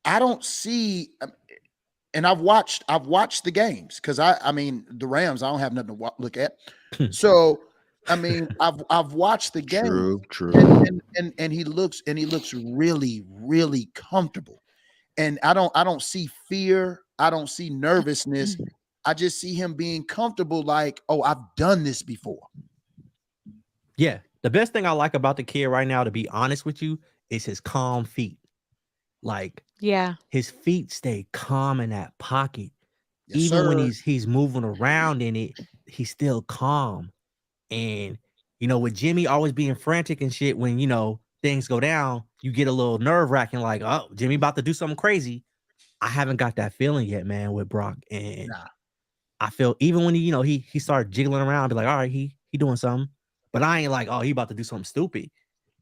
I don't see and I've watched the games because I mean the Rams, I don't have nothing to look at. So I mean, I've watched the game. True. And he looks really, really comfortable. And I don't see fear. I don't see nervousness. I just see him being comfortable, like, oh, I've done this before. Yeah. The best thing I like about the kid right now, to be honest with you, is his calm feet. Like, his feet stay calm in that pocket. Yes, even when he's moving around in it, he's still calm. And with Jimmy always being frantic and shit, when things go down, you get a little nerve-wracking, like, oh, Jimmy about to do something crazy. I haven't got that feeling yet, man, with Brock. And Nah. I feel even when he started jiggling around, I'd be like, all right, he doing something. But I ain't like, oh, he about to do something stupid.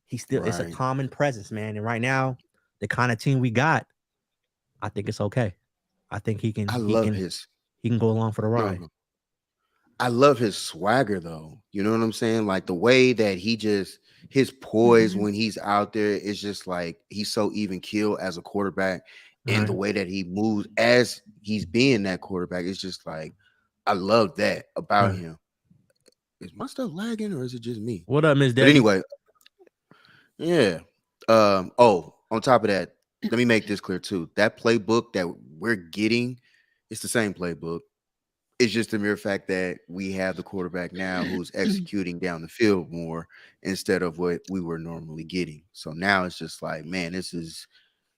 He still it's a Right. common presence, man. And right now, the kind of team we got, I think it's okay. I think he can go along for the ride. No. I love his swagger though. You know what I'm saying? Like the way that his poise when he's out there is just like he's so even keel as a quarterback, and the way that he moves as he's being that quarterback, it's just like I love that about him. Is my stuff lagging or is it just me? What up, Miss Debbie? But anyway, yeah. On top of that, let me make this clear too. That playbook that we're getting, it's the same playbook. It's just the mere fact that we have the quarterback now who's executing down the field more instead of what we were normally getting. So now it's just like, man, this is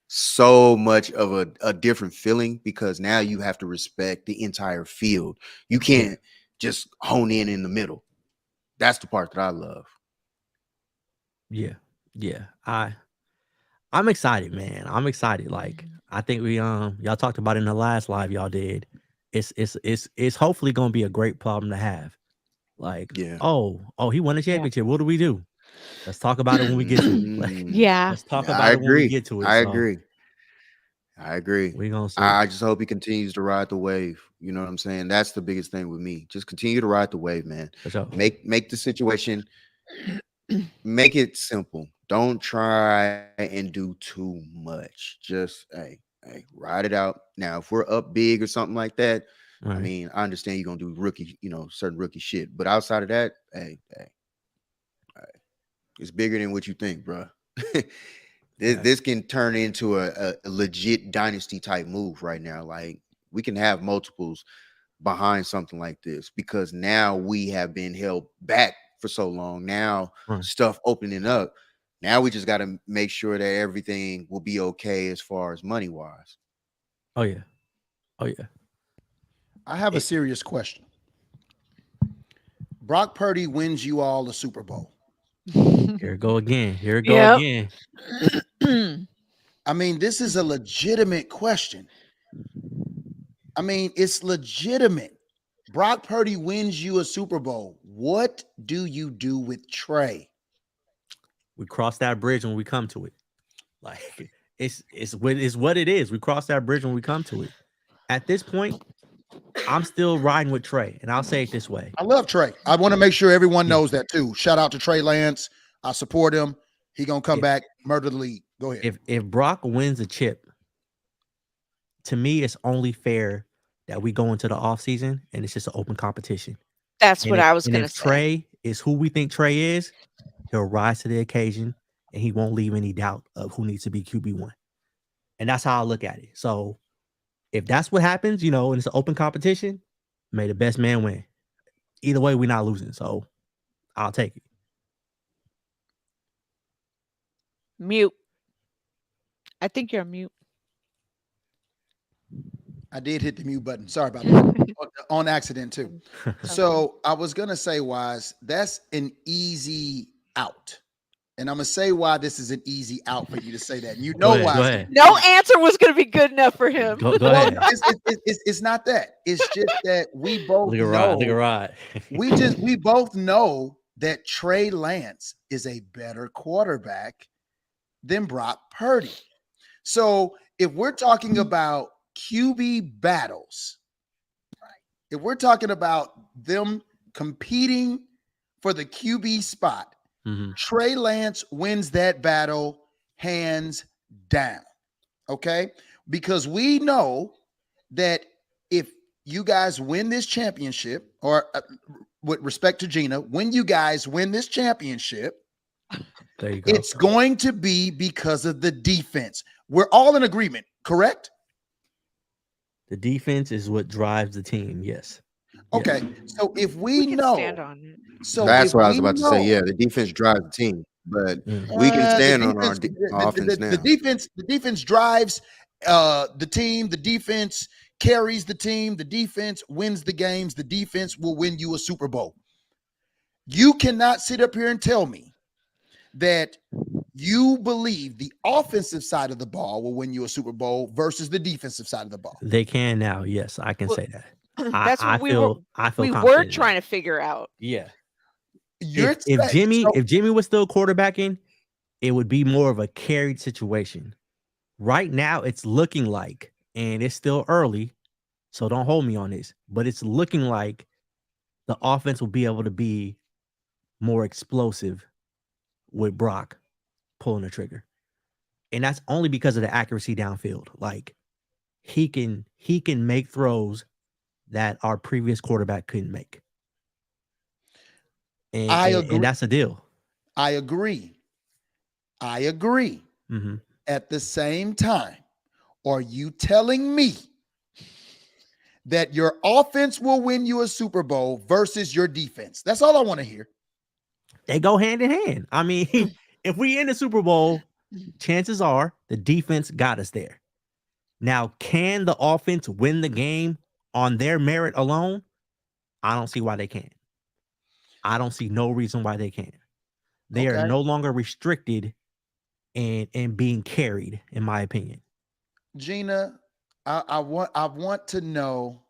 so much of a different feeling because now you have to respect the entire field. You can't just hone in the middle. That's the part that I love. Yeah. I'm excited, man. I'm excited. Like I think we y'all talked about it in the last live y'all did. It's hopefully gonna be a great problem to have. Like, oh, he won a championship. What do we do? Let's talk about it when we get to it. Like, let's talk about it when we get to it. I agree. We're gonna see. I just hope he continues to ride the wave. You know what I'm saying? That's the biggest thing with me. Just continue to ride the wave, man. Sure. Make the situation, make it simple. Don't try and do too much. Just hey, ride it out. Now, if we're up big or something like that, I mean, I understand you're gonna do rookie, certain rookie shit. But outside of that, hey, it's bigger than what you think, bro. This can turn into a legit dynasty type move right now. Like we can have multiples behind something like this because now we have been held back for so long. Now stuff opening up. Now we just got to make sure that everything will be okay as far as money wise. Oh yeah. I have a serious question. Brock Purdy wins you all the Super Bowl. Here it go again. Again. I mean, this is a legitimate question. I mean, it's legitimate. Brock Purdy wins you a Super Bowl. What do you do with Trey? We cross that bridge when we come to it. Like it's what it is. We cross that bridge when we come to it. At this point, I'm still riding with Trey, and I'll say it this way. I love Trey. I want to make sure everyone knows that too. Shout out to Trey Lance. I support him. He gonna come back, murder the league. Go ahead. If Brock wins a chip, to me, it's only fair that we go into the offseason and it's just an open competition. That's what I was gonna say. Trey is who we think Trey is, he'll rise to the occasion and he won't leave any doubt of who needs to be QB1. And that's how I look at it. So if that's what happens, and it's an open competition, may the best man win. Either way, we're not losing. So I'll take it. Mute. I think you're on mute. I did hit the mute button. Sorry about that. On accident too. So I was going to say, Wise, that's an easy out. And I'm going to say why this is an easy out for you to say that. You know why. No answer was going to be good enough for him. Go ahead. It's not that. It's just that we both Look at Rod. we both know that Trey Lance is a better quarterback than Brock Purdy. So if we're talking about QB battles, right? If we're talking about them competing for the QB spot, Trey Lance wins that battle hands down. Okay? Because we know that if you guys win this championship, or with respect to Gina, when you guys win this championship, there you go. It's going to be because of the defense. We're all in agreement, correct? The defense is what drives the team. Yes. Okay. So if we know, stand on it. So that's what I was about to say. Yeah, the defense drives the team, but we can stand on our offense now. The defense drives the team. The defense carries the team. The defense wins the games. The defense will win you a Super Bowl. You cannot sit up here and tell me that you believe the offensive side of the ball will win you a Super Bowl versus the defensive side of the ball. They can now. Yes, I can Well, say that. That's I what we feel were confident in that. trying to figure out. Yeah. You're If Jimmy so, if Jimmy was still quarterbacking, it would be more of a carried situation. Right now, it's looking like, and it's still early, so don't hold me on this, but it's looking like the offense will be able to be more explosive with Brock pulling the trigger. And that's only because of the accuracy downfield. Like he can make throws that our previous quarterback couldn't make. And, I agree. And that's a deal. I agree. Mm-hmm. At the same time, are you telling me that your offense will win you a Super Bowl versus your defense? That's all I want to hear. They go hand in hand. I mean, if we in the Super Bowl, chances are the defense got us there. Now, can the offense win the game on their merit alone? I don't see why they can't. I don't see no reason why they can't. They are no longer restricted and being carried, in my opinion. Gina, I want to know,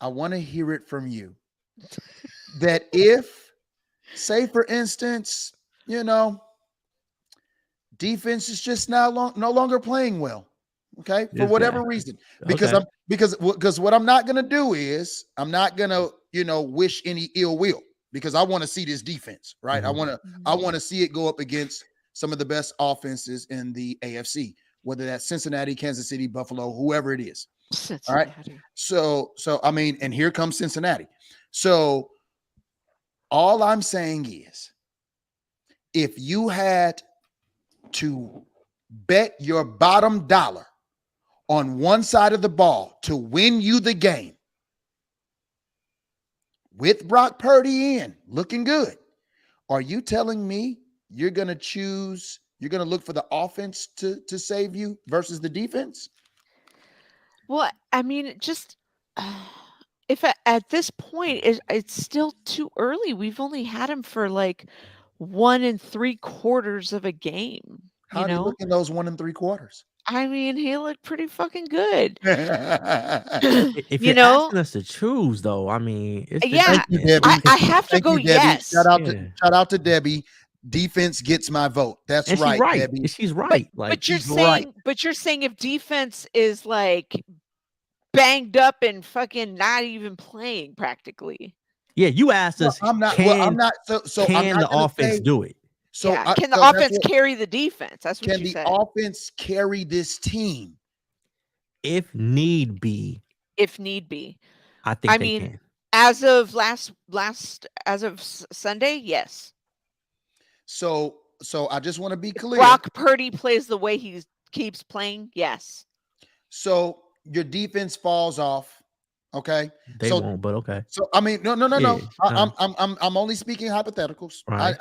I want to hear it from you. That if, say for instance, defense is just no longer playing well. Okay, for whatever reason, because what I'm not gonna do is I'm not gonna wish any ill will, because I want to see this defense, right? Mm-hmm. I want to see it go up against some of the best offenses in the AFC, whether that's Cincinnati, Kansas City, Buffalo, whoever it is. Cincinnati. All right. So I mean, and here comes Cincinnati. So all I'm saying is, if you had to bet your bottom dollar on one side of the ball to win you the game, with Brock Purdy in looking good, are you telling me you're going to look for the offense to save you versus the defense? Well, I mean, just if at this point it's still too early. We've only had him for like 1 3/4 of a game. How do you look in those 1 3/4? I mean, he looked pretty fucking good. If you're asking us to choose, though, I mean, it's yeah, Thank you, Debbie. I have to go yes. Shout out to Debbie. Defense gets my vote. That's and right, she's right. Debbie. She's right. But you're saying if defense is like banged up and fucking not even playing practically. Yeah, you asked us. I'm not. So can the offense do it? So can the offense carry the defense? That's what you said. Can the offense carry this team? If need be. I think they can. As of Sunday, yes. So I just want to be clear. Brock Purdy plays the way he keeps playing, yes. So your defense falls off. Okay. They won't, but okay. So I mean, no. Yeah, I'm only speaking hypotheticals. Right.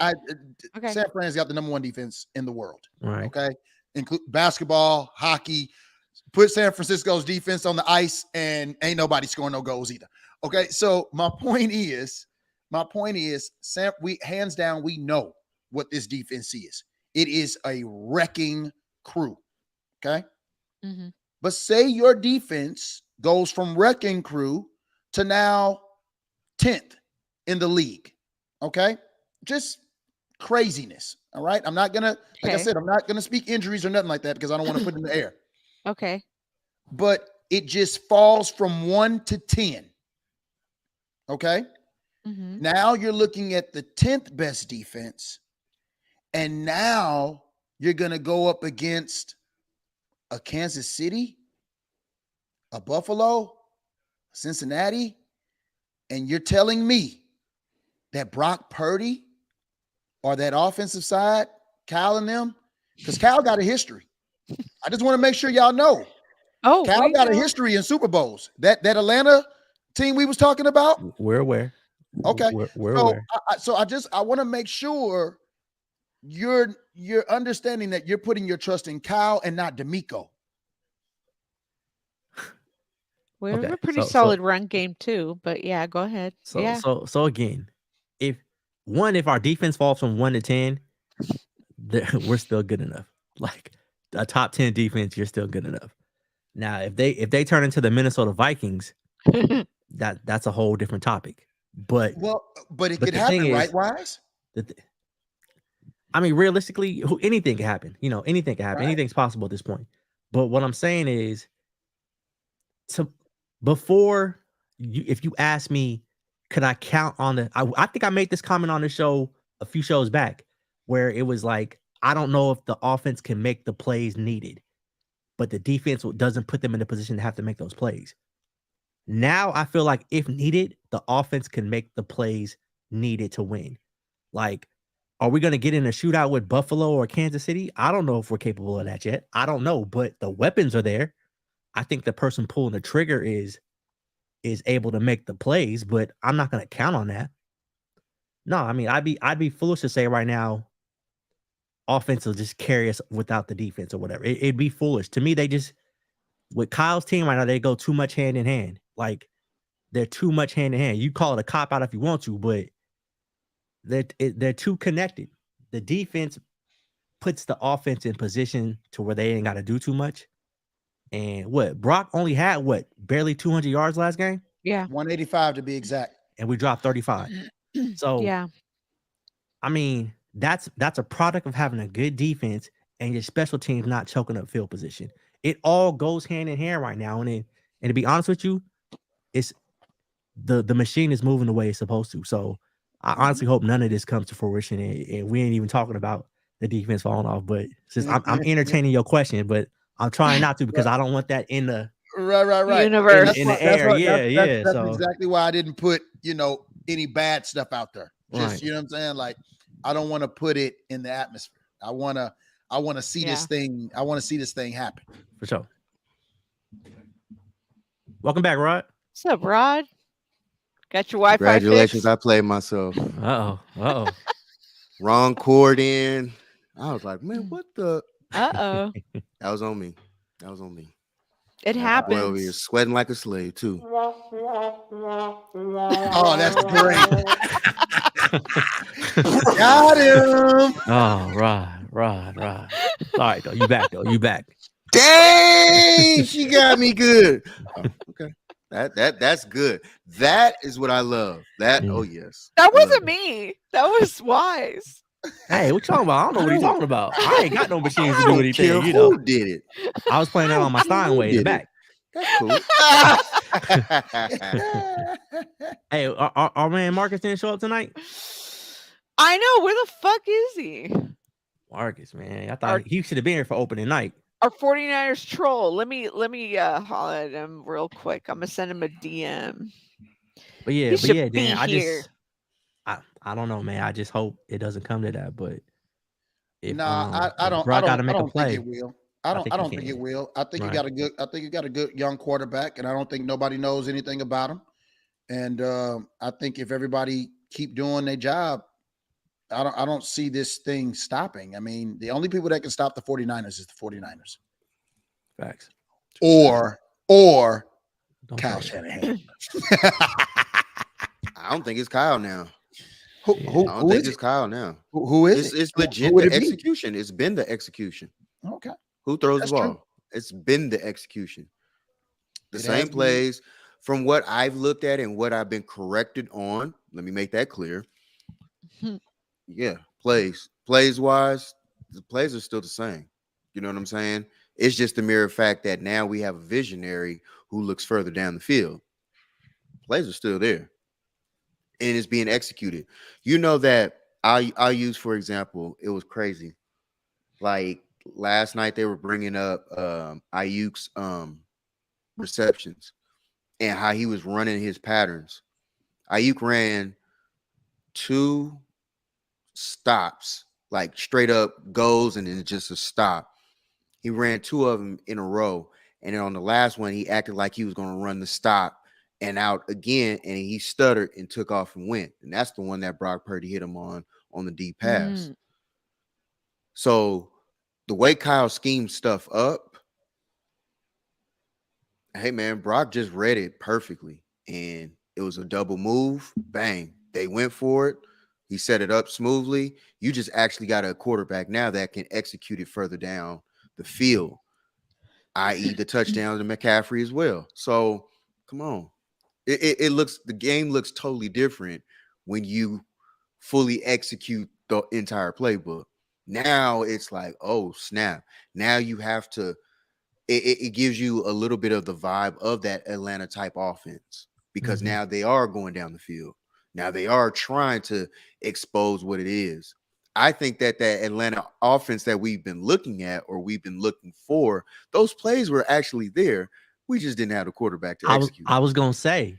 Okay. San Fran's got the #1 defense in the world. Right. Okay. Include basketball, hockey. Put San Francisco's defense on the ice, and ain't nobody scoring no goals either. Okay. So my point is, we hands down, we know what this defense is. It is a wrecking crew. Okay. Mm-hmm. But say your defense goes from wrecking crew to now 10th in the league. Okay. Just craziness. All right. I'm not going to, like I said, I'm not going to speak injuries or nothing like that because I don't want to put it in the air. Okay. But it just falls from 1 to 10. Okay. Mm-hmm. Now you're looking at the 10th best defense. And now you're going to go up against a Kansas City, a Buffalo, Cincinnati, and you're telling me that Brock Purdy or that offensive side, Cal and them, because Cal got a history. I just want to make sure y'all know. Oh, Cal got a history in Super Bowls. That Atlanta team we was talking about. We're aware. Okay. We're aware. I want to make sure you're understanding that you're putting your trust in Cal and not D'Amico. We have a pretty solid run game too, but yeah, go ahead. So again, if our defense falls from 1 to 10, we're still good enough. Like a top 10 defense, you're still good enough. Now, if they turn into the Minnesota Vikings, that's a whole different topic. But it but could the thing happen, is, right, Wise? I mean, realistically, anything can happen. Anything can happen. Right. Anything's possible at this point. But what I'm saying is, before if you ask me, could I count on the? I think I made this comment on the show a few shows back, where it was like, I don't know if the offense can make the plays needed, but the defense doesn't put them in a position to have to make those plays. Now I feel like if needed, the offense can make the plays needed to win. Like, are we going to get in a shootout with Buffalo or Kansas City? I don't know if we're capable of that yet. I don't know, but the weapons are there. I think the person pulling the trigger is able to make the plays, but I'm not going to count on that. No, I mean, I'd be foolish to say right now, offense will just carry us without the defense or whatever. It'd be foolish. To me, they just, with Kyle's team right now, they go too much hand in hand. Like, they're too much hand in hand. You call it a cop out if you want to, but they're too connected. The defense puts the offense in position to where they ain't got to do too much. And Brock only had barely 200 yards last game? Yeah. 185 to be exact. And we dropped 35. So, yeah. I mean, that's a product of having a good defense and your special teams not choking up field position. It all goes hand in hand right now. And to be honest with you, it's the machine is moving the way it's supposed to. So I honestly hope none of this comes to fruition, and we ain't even talking about the defense falling off. But since I'm entertaining your question, but I'm trying not to, because I don't want that in the right universe. In the air. That's So exactly why I didn't put any bad stuff out there. Just Right. You know what I'm saying? Like, I don't want to put it in the atmosphere. I want to see this thing. I want to see this thing happen. For sure. Welcome back, Rod. What's up, Rod? Got your Wi-Fi Congratulations, fixed? I played myself. Uh-oh. Wrong cord in. I was like, man, what the? Uh-oh. That was on me. It Boy over here happens. sweating like a slave too. Oh, that's great. Got him. Oh, Rod. All right, though. You back. Dang, she got me good. Oh, okay. That's good. That is what I love. Oh yes. That wasn't me. That was Wise. Hey, what you talking about? I don't know what you're talking about. I ain't got no machines to do anything. Care You know, who did it. I was playing that on my Steinway in the back. That's cool. Hey, our man Marcus didn't show up tonight. I know. Where the fuck is he? Marcus, man, I thought he should have been here for opening night. Our 49ers troll. Let me holler at him real quick. I'm gonna send him a DM. But yeah, Dan, I don't know, man. I just hope it doesn't come to that. But if I don't Brock gotta make a play, think it will. I don't think it will. I think you got a good young quarterback, and I don't think nobody knows anything about him. And I think if everybody keep doing their job, I don't see this thing stopping. I mean, the only people that can stop the 49ers is the 49ers. Facts. Or Kyle Shanahan. I don't think it's Kyle now. Who I don't think it's Kyle now. Who is it? It's legit the execution. It's been the execution. Okay. Who throws That's the ball? true. It's been the execution. The same plays. From what I've looked at and what I've been corrected on, let me make that clear. Yeah, plays wise, the plays are still the same. You know what I'm saying? It's just the mere fact that now we have a visionary who looks further down the field. Plays are still there, and it's being executed. You know that I'll use, for example, it was crazy. Like last night, they were bringing up Ayuk's receptions and how he was running his patterns. Ayuk ran 2 stops, like straight up goes and then just a stop. He ran 2 of them in a row. And then on the last one, he acted like he was going to run the stop and out again. And he stuttered and took off and went. And that's the one that Brock Purdy hit him on the deep pass. So the way Kyle schemed stuff up, hey, man, Brock just read it perfectly. And it was a double move. Bang. They went for it. He set it up smoothly. You just actually got a quarterback now that can execute it further down the field, i.e. the touchdown to McCaffrey as well. So come on. The game looks totally different when you fully execute the entire playbook. Now it's like, oh snap. Now you have to, it gives you a little bit of the vibe of that Atlanta type offense, because now they are going down the field. Now they are trying to expose what it is. I think that Atlanta offense that we've been looking at, or we've been looking for, those plays were actually there. We just didn't have the quarterback to execute. I was going to say,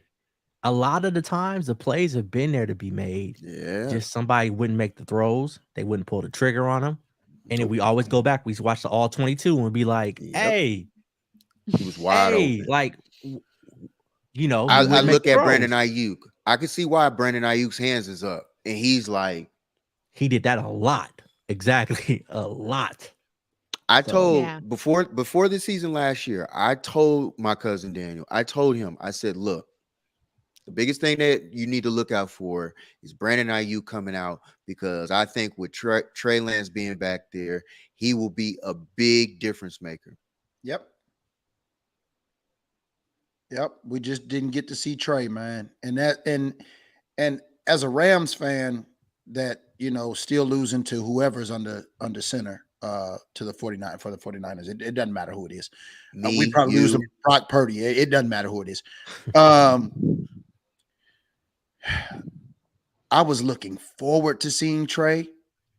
a lot of the times the plays have been there to be made. Yeah. Just somebody wouldn't make the throws. They wouldn't pull the trigger on them. And then we always go back. We watch the all 22 and be like, hey, he was wide open. Like, you know, I look at Brandon Ayuk. I can see why Brandon Ayuk's hands is up. And he's like, he did that a lot. Exactly. A lot. I told before the season last year, I told my cousin Daniel, I told him, I said, look, the biggest thing that you need to look out for is Brandon Ayuk coming out, because I think with Trey Lance being back there, he will be a big difference maker. Yep. We just didn't get to see Trey, man. And as a Rams fan that, you know, still losing to whoever's under center to the 49ers. It doesn't matter who it is. We probably lose to Brock Purdy. It doesn't matter who it is. I was looking forward to seeing Trey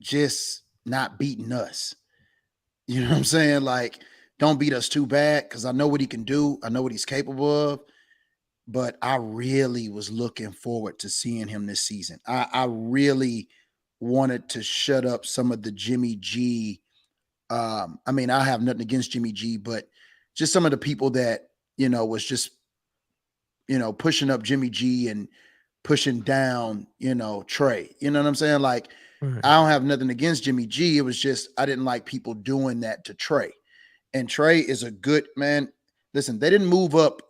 just not beating us. You know what I'm saying? Like, don't beat us too bad, because I know what he can do. I know what he's capable of. But I really was looking forward to seeing him this season. I really wanted to shut up some of the Jimmy G. I mean, I have nothing against Jimmy G, but just some of the people that, you know, was just, you know, pushing up Jimmy G and pushing down, you know, Trey. You know what I'm saying? Like, I don't have nothing against Jimmy G. It was just, I didn't like people doing that to Trey. And Trey is a good man. Listen, they didn't move up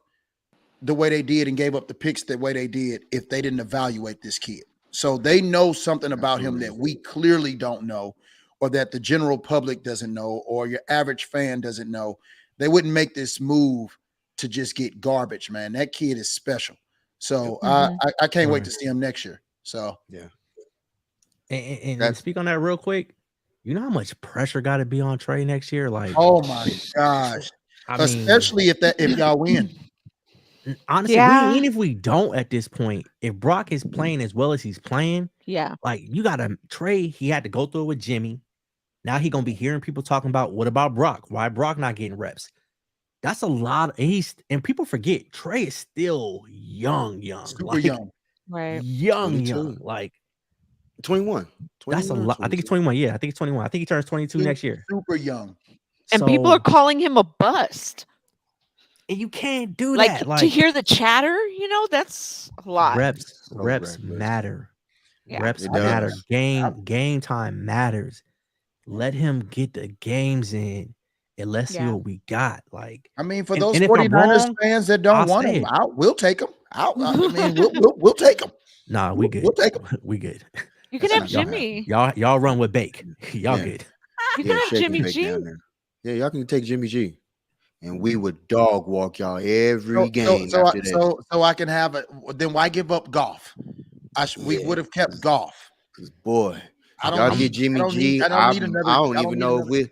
the way they did and gave up the picks the way they did if they didn't evaluate this kid. So they know something about him that we clearly don't know, or that the general public doesn't know, or your average fan doesn't know. They wouldn't make this move to just get garbage, man. That kid is special. So I can't wait to see him next year. So yeah. And speak on that real quick. You know how much pressure got to be on Trey next year? Like, oh my gosh, especially if y'all win. Honestly, even if we don't at this point, if Brock is playing as well as he's playing, like, you got to Trey. He had to go through it with Jimmy. Now he gonna be hearing people talking about, what about Brock? Why Brock not getting reps? That's a lot. And people forget Trey is still young, super like, young, right? Young, like 21. That's a lot. I think it's 21. Yeah, I think it's 21. I think he turns 22 next year. Super young. And people are calling him a bust. And you can't do like, that. Like, to hear the chatter, you know, that's a lot. Reps matter. Yeah. Reps matter. Game time matters. Let him get the games in, and let's see what we got. Like, I mean, for those 49ers fans that don't want him, we'll take him out. I mean, we'll take him. Nah, we good. We'll take him. We good. You can have Jimmy. Y'all run with Bake. Y'all good. You can have Jimmy G. Yeah, y'all can take Jimmy G. And we would dog walk y'all every game. So I can have it. Then why give up golf? We would have kept golf. Because boy, y'all get Jimmy G. I don't even know if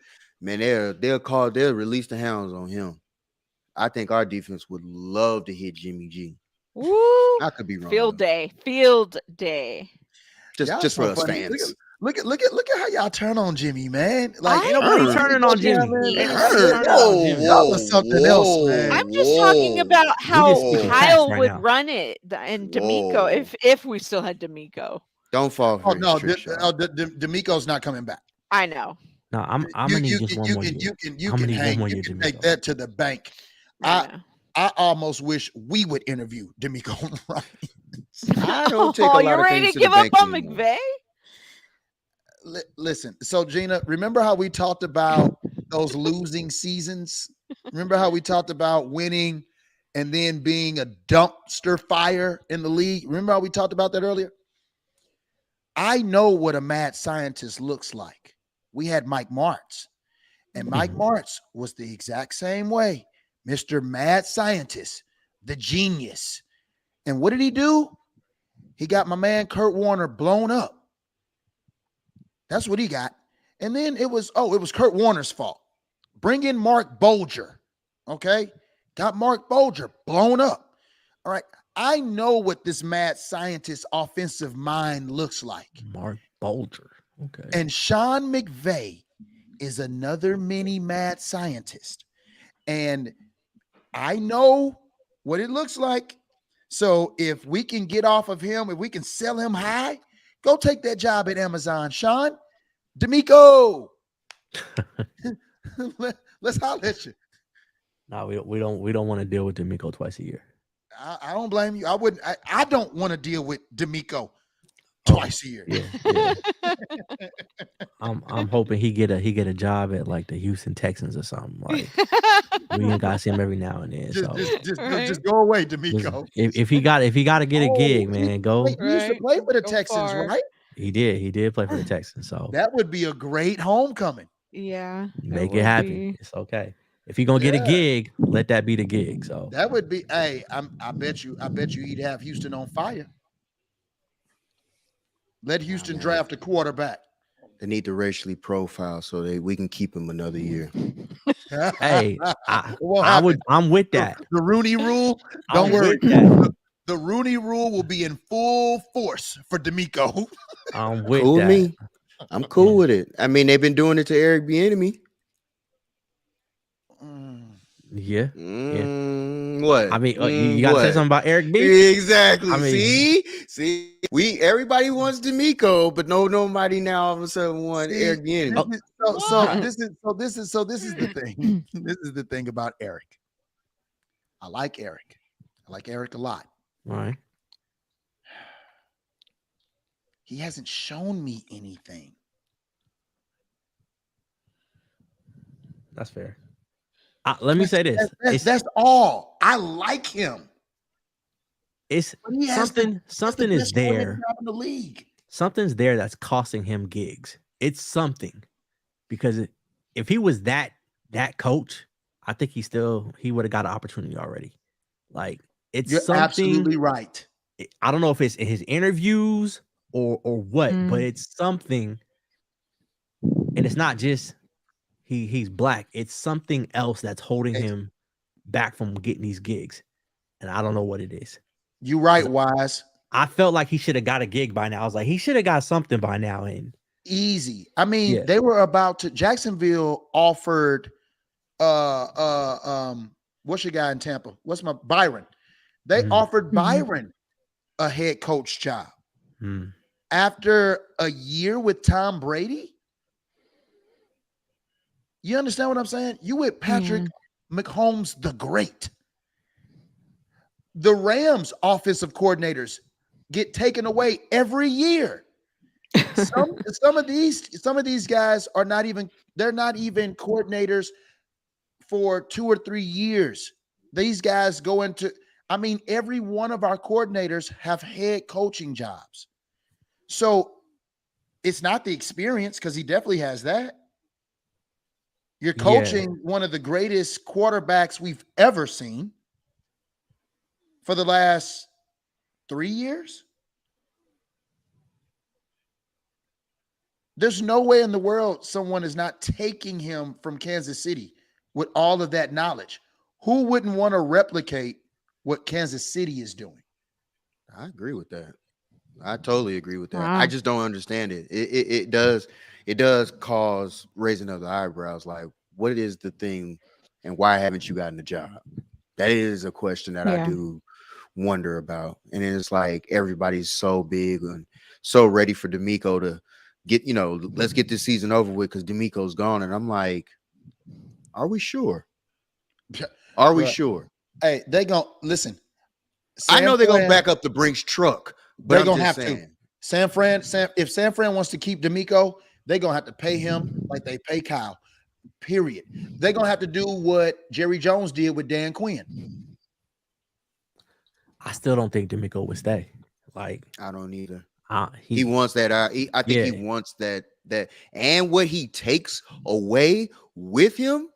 they'll release the hounds on him. I think our defense would love to hit Jimmy G. Woo! I could be wrong. Field day. Just for us fans. Look at how y'all turn on Jimmy, man. Like, ain't nobody turning on Jimmy. Y'all was something else, man. I'm just talking about how Kyle would run it, and D'Amico, if we still had D'Amico. Don't fall for D'Amico's not coming back. I know. No, I'm gonna need just one more year. You can take that to the bank. I almost wish we would interview D'Amico. I don't take a lot you're of ready things to give up on McVay? Listen, so Gina, remember how we talked about those losing seasons? Remember how we talked about winning and then being a dumpster fire in the league? Remember how we talked about that earlier? I know what a mad scientist looks like. We had Mike Martz, and Mike Martz was the exact same way. Mr. Mad Scientist, the genius. And what did he do? He got my man Kurt Warner blown up. That's what he got. And then it was Kurt Warner's fault. Bring in Mark Bolger. Okay. Got Mark Bolger blown up. All right. I know what this mad scientist offensive mind looks like. Mark Bolger. Okay. And Sean McVay is another mini mad scientist. And I know what it looks like. So if we can get off of him, if we can sell him high, go take that job at Amazon, Sean. D'Amico. Let's holler at you. No, we don't want to deal with D'Amico twice a year. I don't blame you. I don't want to deal with D'Amico twice a year. Yeah. I'm hoping he get a job at like the Houston Texans or something. Like we ain't gotta see him every now and then. Just go away, D'Amico. If he got to get a gig, man, go. Wait, he used to play for the Texans, far. right? He did play for the Texans. So that would be a great homecoming. Yeah. make it happen. It's okay. If you're gonna get a gig, let that be the gig. So that would be. Hey, I bet you he'd have Houston on fire. Let Houston draft a quarterback. They need to racially profile so we can keep him another year. hey, I'm with that. The Rooney Rule. Don't worry. The Rooney Rule will be in full force for D'Amico. I'm with Cool that. me. I'm cool with it. I mean, they've been doing it to Eric Bieniemy. Yeah. What? I mean, you gotta say something about Eric B. Exactly. I mean, see, everybody wants D'Amico, but nobody now all of a sudden wants Eric Bieniemy. This is the thing. This is the thing about Eric. I like Eric. I like Eric a lot. All right. He hasn't shown me anything. That's fair. Let me say this. That's all. I like him. It's something is there. In the league. Something's there that's costing him gigs. It's something. Because if he was that coach, I think he would have got an opportunity already. Like You're absolutely right. I don't know if it's in his interviews or what, but it's something. And it's not just he's black. It's something else that's holding him back from getting these gigs. And I don't know what it is. You're right, Wise. I felt like he should have got a gig by now. I was like, he should have got something by now. And easy. I mean, they were about to. Jacksonville offered what's your guy in Tampa? What's my Byron? They offered Byron a head coach job. After a year with Tom Brady. You understand what I'm saying? You with Patrick Mahomes the Great. The Rams offensive coordinators get taken away every year. Some of these guys are not even coordinators for 2 or 3 years. These guys go into, I mean, every one of our coordinators have head coaching jobs. So it's not the experience, because he definitely has that. You're coaching one of the greatest quarterbacks we've ever seen for the last 3 years. There's no way in the world someone is not taking him from Kansas City with all of that knowledge. Who wouldn't want to replicate what Kansas City is doing? I agree with that. I totally agree with that. Wow. I just don't understand it. It does cause raising of the eyebrows. Like, what is the thing, and why haven't you gotten a job? That is a question that I do wonder about. And it's like everybody's so big and so ready for D'Amico to get, let's get this season over with because D'Amico's gone. And I'm like, are we sure? Are we sure? Hey, they gonna listen. I know they're gonna back up the Brinks truck, but they're gonna have to. If San Fran wants to keep D'Amico, they're gonna have to pay him like they pay Kyle. Period. They're gonna have to do what Jerry Jones did with Dan Quinn. I still don't think D'Amico would stay. Like, I don't either. He wants that. I think he wants that. And what he takes away with him.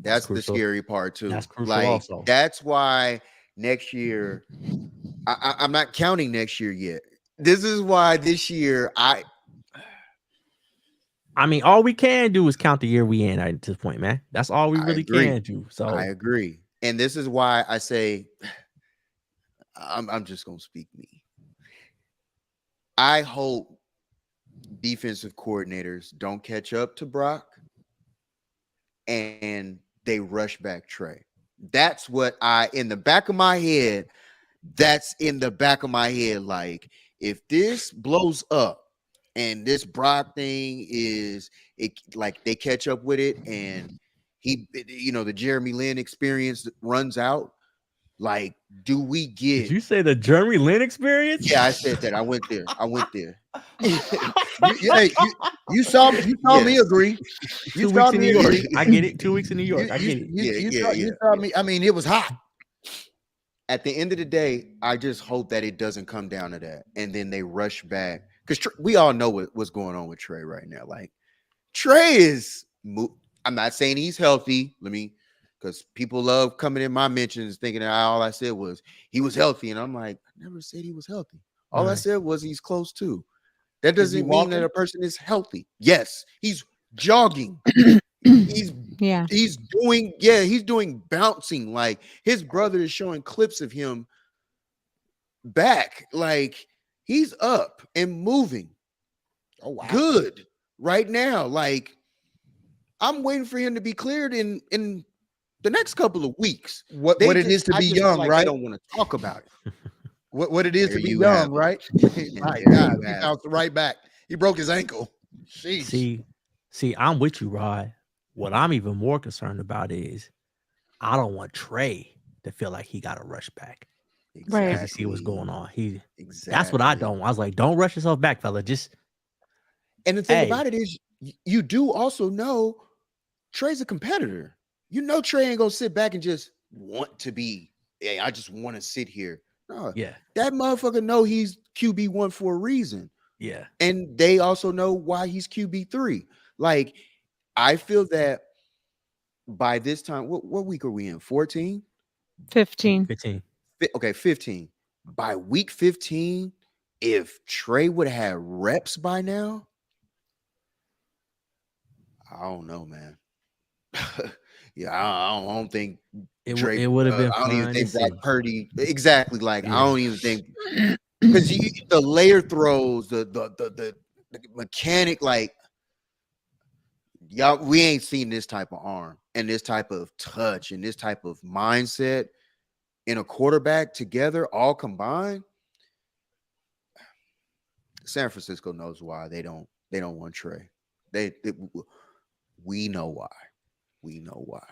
That's the scary part too. That's crucial. Also, that's why next year, I'm not counting next year yet. This is why this year I mean, all we can do is count the year we in at this point, man. That's all we really can do. So I agree, and this is why I say I'm just gonna speak me. I hope defensive coordinators don't catch up to Brock and they rush back Trey. That's what in the back of my head, like, if this blows up and this Brock thing is like they catch up with it and the Jeremy Lin experience runs out, like, do we get? Did you say the Jeremy Lin experience? Yeah, I said that. I went there. You saw me agree. 2 weeks in New York. I get it. 2 weeks in New York. I get it. You saw me. I mean, it was hot. At the end of the day, I just hope that it doesn't come down to that, and then they rush back, because we all know what's going on with Trey right now. Like, Trey is. I'm not saying he's healthy. Because people love coming in my mentions thinking that all I said was he was healthy, and I'm like, I never said he was healthy. All I said was he's close to. That doesn't mean that a person is healthy. Yes, he's jogging. He's doing bouncing. Like, his brother is showing clips of him back. Like, he's up and moving. Oh, wow. Good right now. Like, I'm waiting for him to be cleared in the next couple of weeks. What it is to be young, right? I don't want to talk about it. What it is to be young, right? My God, he bounced right back. He broke his ankle. Jeez. See, I'm with you, Rod. What I'm even more concerned about is I don't want Trey to feel like he got to rush back. Right. Because you see what's going on. That's what I don't want. I was like, don't rush yourself back, fella. And the thing about it is, you do also know Trey's a competitor. You know Trey ain't gonna sit back and just want to be, hey, I just want to sit here. No, that motherfucker know he's QB1 for a reason. Yeah. And they also know why he's QB3. Like, I feel that by this time, what week are we in? 14? 15. Okay, 15. By week 15, if Trey would have reps by now, I don't know, man. I don't think Trey, it would have been. I don't even think Brock Purdy. Exactly. Like, I don't even think, because the layer throws, the mechanic, like, y'all, we ain't seen this type of arm and this type of touch and this type of mindset in a quarterback together, all combined. San Francisco knows why they don't want Trey. We know why. We know why.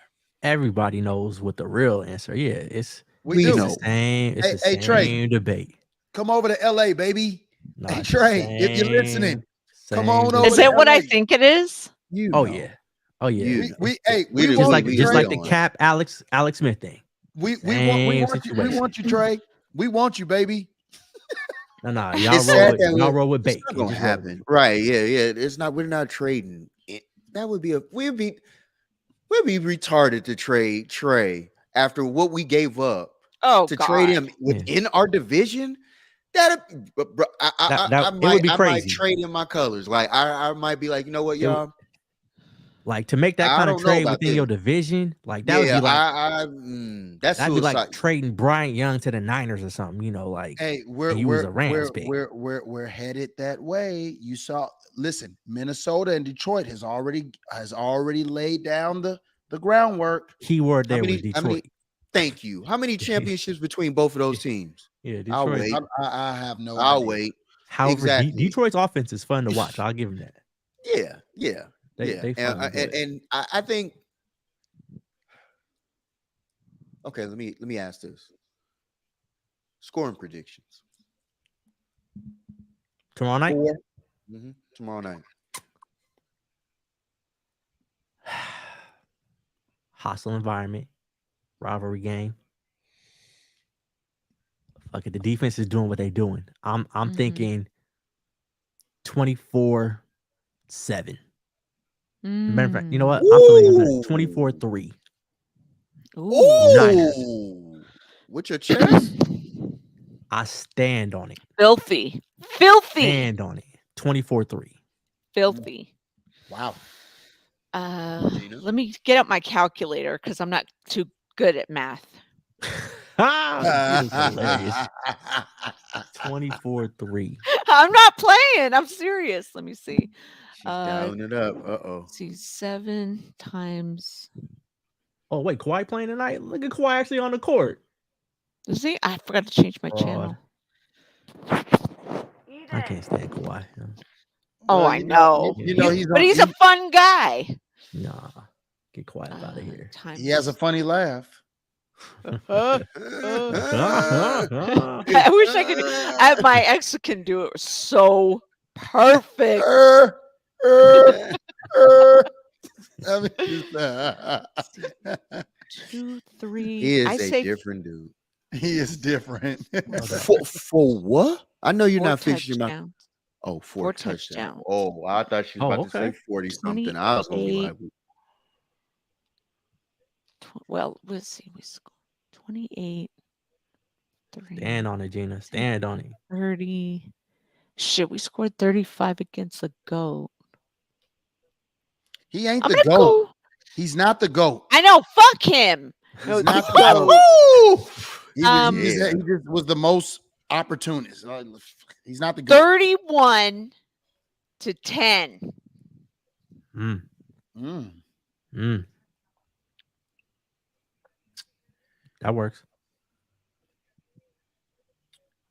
Everybody knows what the real answer. Yeah, it's know. The same. It's the same Trey, debate. Come over to LA, baby. Hey, Trey, if you're listening, come on over. Is it what I think it is? Yeah. We just like the Cap Alex Smith thing. We want you, Trey. We want you, baby. No, y'all roll with bait. It's not gonna happen, right? Yeah. It's not. We're not trading. That would be we'd be retarded to trade Trey after what we gave up. Trade him within our division. I might trade in my colors. Like, I might be like, you know what, y'all. Like, to make that kind of trade within your division, like, that would be like that'd be like trading Bryant Young to the Niners or something, like, hey, we're headed that way. You saw, listen, Minnesota and Detroit has already laid down the groundwork. Keyword there was Detroit. Thank you. How many championships between both of those teams? Yeah, Detroit. I'll wait. I have no idea. I'll wait. However, exactly. Detroit's offense is fun to watch. I'll give them that. Yeah. And I think. Okay, let me ask this. Scoring predictions. Tomorrow night. Tomorrow night. Hostile environment, rivalry game. Fuck it, the defense is doing what they're doing. I'm Mhm. thinking 24-7. Matter of fact, you know what? I'm feeling even better. 24-3. Ooh. Niners. Ooh. With your chest? I stand on it. Filthy. Stand on it. 24-3. Filthy. Wow. Gina? Let me get out my calculator because I'm not too good at math. It is hilarious. 24-3. I'm not playing. I'm serious. Let me see. She's dialing it up. Uh-oh. Let's see, 7 times. Oh, wait, Kawhi playing tonight? Look at Kawhi actually on the court. Is he? I forgot to change my channel. I can't stand Kawhi. Oh, Well, I know. You know he's But on, he's a fun guy. Nah, get Kawhi up out of here. he has a funny laugh. I wish I could. My ex can do it so perfect. I mean, 2, 3. He is I a say different dude. he is different. For what? I know you're 4 not fixing your mouth. touchdowns. Oh, 4 4 touchdowns. touchdowns. Oh, I thought she was Oh, about to okay. say 40 something. I was gonna be like, Well, let's see. We scored 28. 3, Stand on it, Gina. Stand on it. 30. Shit, we scored 35 against the GOAT. He ain't I'm the gonna GOAT. go. He's not the GOAT. I know. Fuck him. No, He's not the the GOAT. GOAT. He just was the most opportunist. He's not the GOAT. 31-10. That works.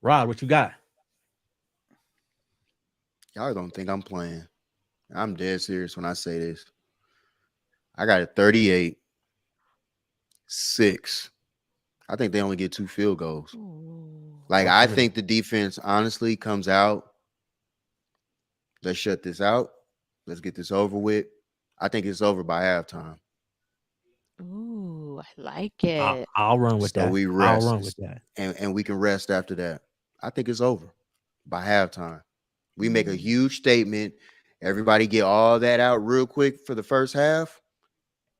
Rod, what you got? y'all don't think I'm playing. I'm dead serious when I say this. I got a 38-6. I think they only get 2 field goals. Like, I think the defense honestly comes out. Let's shut this out. Let's get this over with. I think it's over by halftime. Ooh, I like it. I'll run with that. We rest. I'll run with that. And we can rest after that. I think it's over by halftime. We make a huge statement. Everybody get all that out real quick for the first half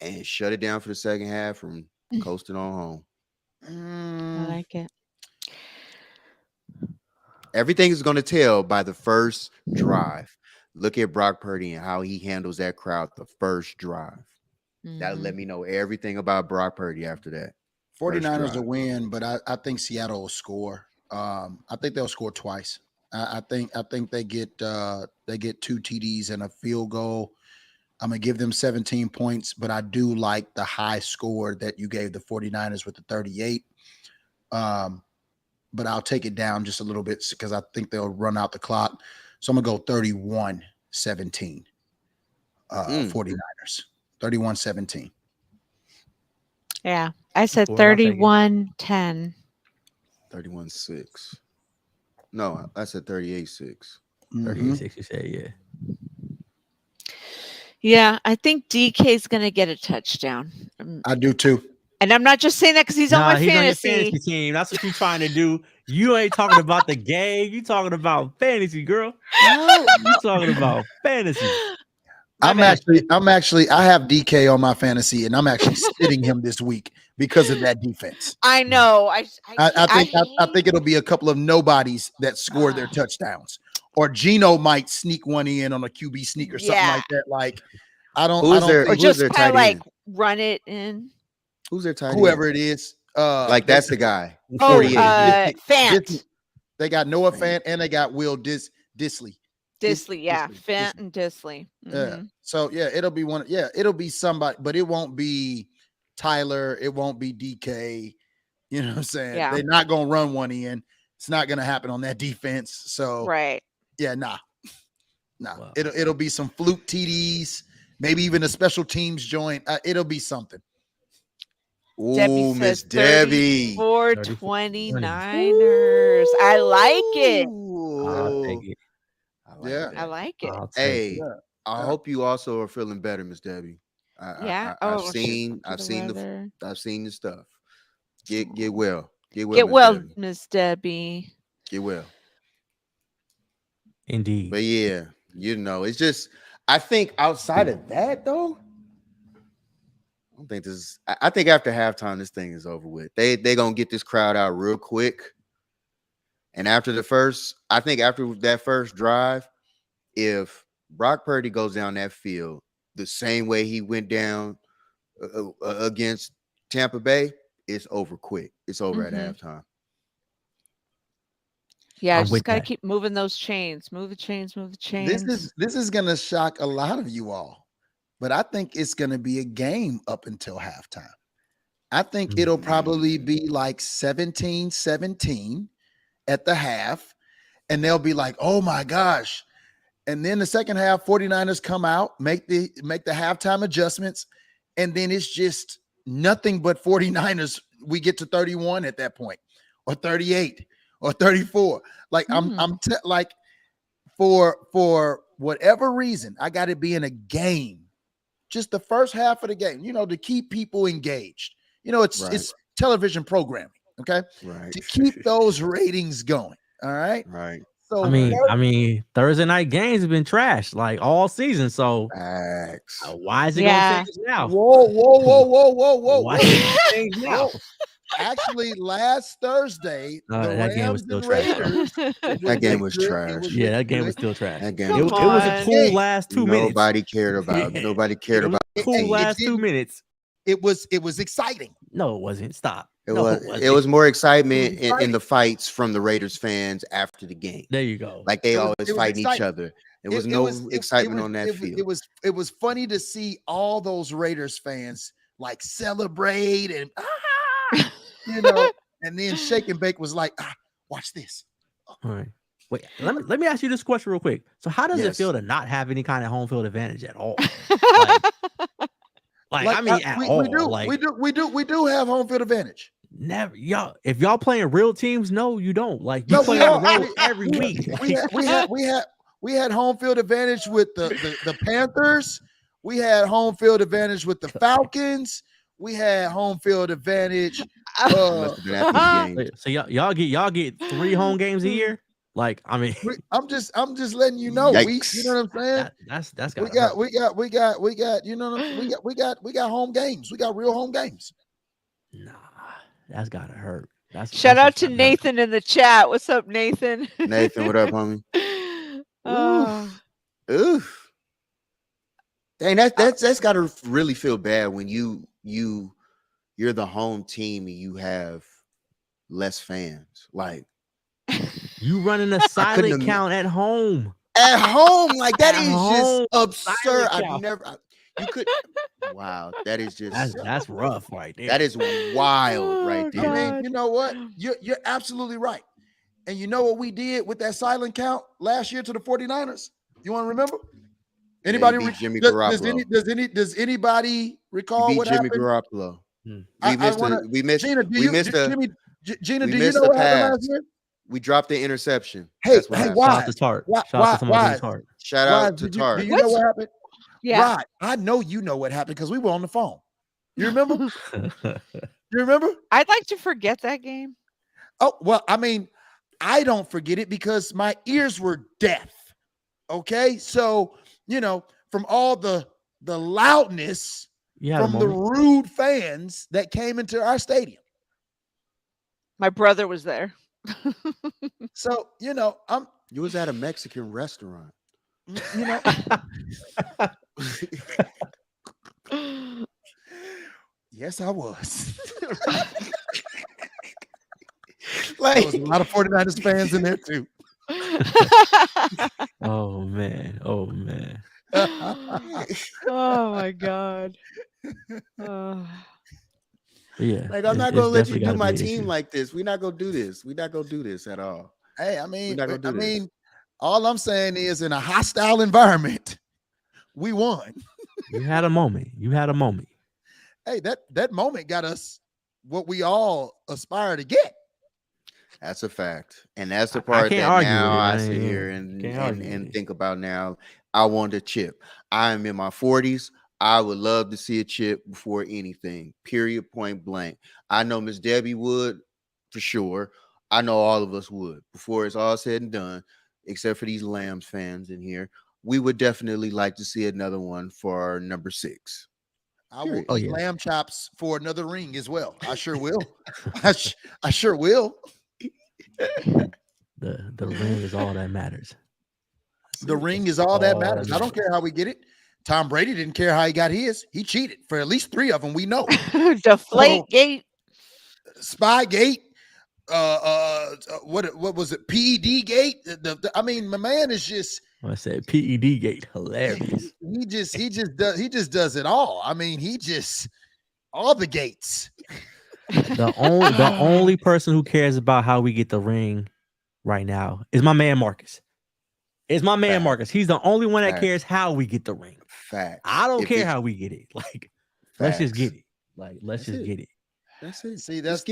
and shut it down for the second half from coasting on home. I like it. Everything is going to tell by the first drive. Look at Brock Purdy and how he handles that crowd the first drive. That'll let me know everything about Brock Purdy after that. 49ers will win, but I think Seattle will score. I think they'll score twice. I think they get 2 TDs and a field goal. I'm gonna give them 17 points, but I do like the high score that you gave the 49ers with the 38. But I'll take it down just a little bit because I think they'll run out the clock. So I'm gonna go 31-17. 49ers. 31-17. Yeah, I said Well, I'll take it. 31-10. 31-6. No, I said 38-6. 38-6, you said, yeah. Yeah, I think DK's gonna get a touchdown. I do too. And I'm not just saying that because he's on my he's fantasy. on your fantasy team. That's what you're trying to do. You ain't talking about the game. You talking about fantasy, girl. You talking about fantasy. I have DK on my fantasy, and I'm actually sitting him this week because of that defense. I know. I think it'll be a couple of nobodies that score their touchdowns, or Gino might sneak one in on a QB sneak or something like that. Like or just kind of like run it in. Who's their tight end? Whoever it is. Like that's the guy. Fant. They got Noah Fant and they got Will Disley. Fant and Disley. Yeah. So yeah, it'll be one. Yeah, it'll be somebody, but it won't be Tyler. It won't be DK. You know what I'm saying? Yeah. They're not gonna run one in. It's not gonna happen on that defense. So yeah, nah. Wow. It'll be some fluke TDs, maybe even a special teams joint. It'll be something. Ooh, Miss Debbie. 29ers. I like it. I'll take it. I like it. Hey, I hope you also are feeling better, Miss Debbie. I've seen the stuff. Get well. Get well, Miss Debbie. Get well. Indeed. But yeah, it's just, I think outside of that though, I think after halftime, this thing is over with. They gonna get this crowd out real quick. And after that first drive, if Brock Purdy goes down that field the same way he went down against Tampa Bay, it's over quick. It's over at halftime. Yeah, I just got to keep moving those chains. Move the chains, move the chains. This is going to shock a lot of you all, but I think it's going to be a game up until halftime. I think it'll probably be like 17-17 at the half, and they'll be like, oh my gosh. And then the second half, 49ers come out, make the halftime adjustments, and then it's just nothing but 49ers. We get to 31 at that point, or 38, or 34. Like like for whatever reason, I got to be in a game, just the first half of the game, to keep people engaged. It's television programming, okay? Right. To keep those ratings going. All right. Right. So I mean, Thursday night games have been trashed like all season. So why is it going to change now? Whoa. Why is it change now? Actually, last Thursday, that game was still trash. That game was trash. Yeah, that game was still trash. That game it was a cool last 2 minutes. Nobody cared about. Nobody cared about. Cool last 2 minutes. It was exciting. No, it wasn't. Stop. It was more excitement in the fights from the Raiders fans after the game. There you go. Like they always fighting each other. There was no excitement on that field. It was funny to see all those Raiders fans like celebrate and and then Shake and Bake was like, watch this. All right. Wait, let me ask you this question real quick. So how does it feel to not have any kind of home field advantage at all? We do have home field advantage. Never, y'all. If y'all playing real teams, no, you don't. Like you play on the road every week. We had home field advantage with the Panthers. We had home field advantage with the Falcons. We had home field advantage. So y'all get 3 home games a year. Like I mean, I'm just letting you know. You know what I'm saying? That's we got we got home games. We got real home games. Nah, that's gotta hurt. Shout out to Nathan in the chat. What's up, Nathan? Nathan, what up, homie? Oof. Dang, that's gotta really feel bad when you're the home team and you have less fans. Like you running a silent count at home. At home, like that is just absurd. You could. Wow, that is just that's rough right there. That is wild right there. I mean, you know what? You're absolutely right. And you know what we did with that silent count last year to the 49ers? You want to remember? Anybody? Jimmy Garoppolo. Does anybody recall what Jimmy happened? Garoppolo. We missed Gina, do you know what happened last year? We dropped the interception. Hey, why? Shout out to Tart. Shout out to Tart. Do you know what happened? Yeah. Rod, I know you know what happened because we were on the phone. You remember? You remember? I'd like to forget that game. Oh, well, I mean, I don't forget it because my ears were deaf. Okay. So, from all the loudness from the rude fans that came into our stadium. My brother was there. So, you was at a Mexican restaurant. Yes, I was. Like there was a lot of 49ers fans in there too. Oh man. Oh my God. Yeah. Like I'm not gonna let you do my team like this. We're not gonna do this. We're not gonna do this at all. Hey, I mean, all I'm saying is in a hostile environment, we won. You had a moment. Hey, that moment got us what we all aspire to get. That's a fact. And that's the part that now I sit here and think about now. I want a chip. I am in my 40s. I would love to see a chip before anything, period, point blank. I know Miss Debbie would for sure. I know all of us would. Before it's all said and done, except for these Lambs fans in here, we would definitely like to see another one for number 6. I will Oh, eat lamb chops for another ring as well. I sure will. I sure will. The ring is all that matters. The ring is all that matters. I don't care how we get it. Tom Brady didn't care how he got his. He cheated for at least 3 of them. We know. Deflate gate, Spygate. What was it? PED gate. I mean, my man is just. I said PED gate, hilarious. He just does it all. I mean, all the gates. The only person who cares about how we get the ring right now is my man Marcus. It's my man Marcus. He's the only one that cares how we get the ring. Facts. I don't care how we get it. Like, let's just get it. Like, let's just get it. That's it. See, that's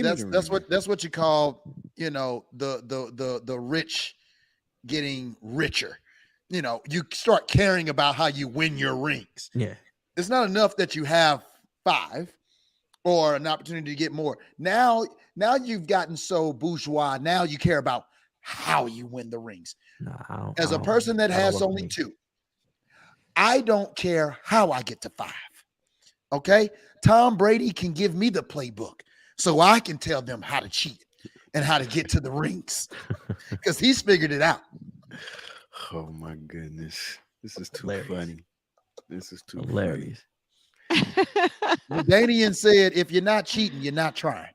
what you call, the rich getting richer. You start caring about how you win your rings. Yeah. It's not enough that you have 5 or an opportunity to get more. Now you've gotten so bourgeois. Now you care about how you win the rings. No, As a person that has only 2, I don't care how I get to 5. Okay? Tom Brady can give me the playbook so I can tell them how to cheat and how to get to the rings because he's figured it out. Oh my goodness. This is too Hilarious. funny. This is too hilarious. Danian said, if you're not cheating, you're not trying.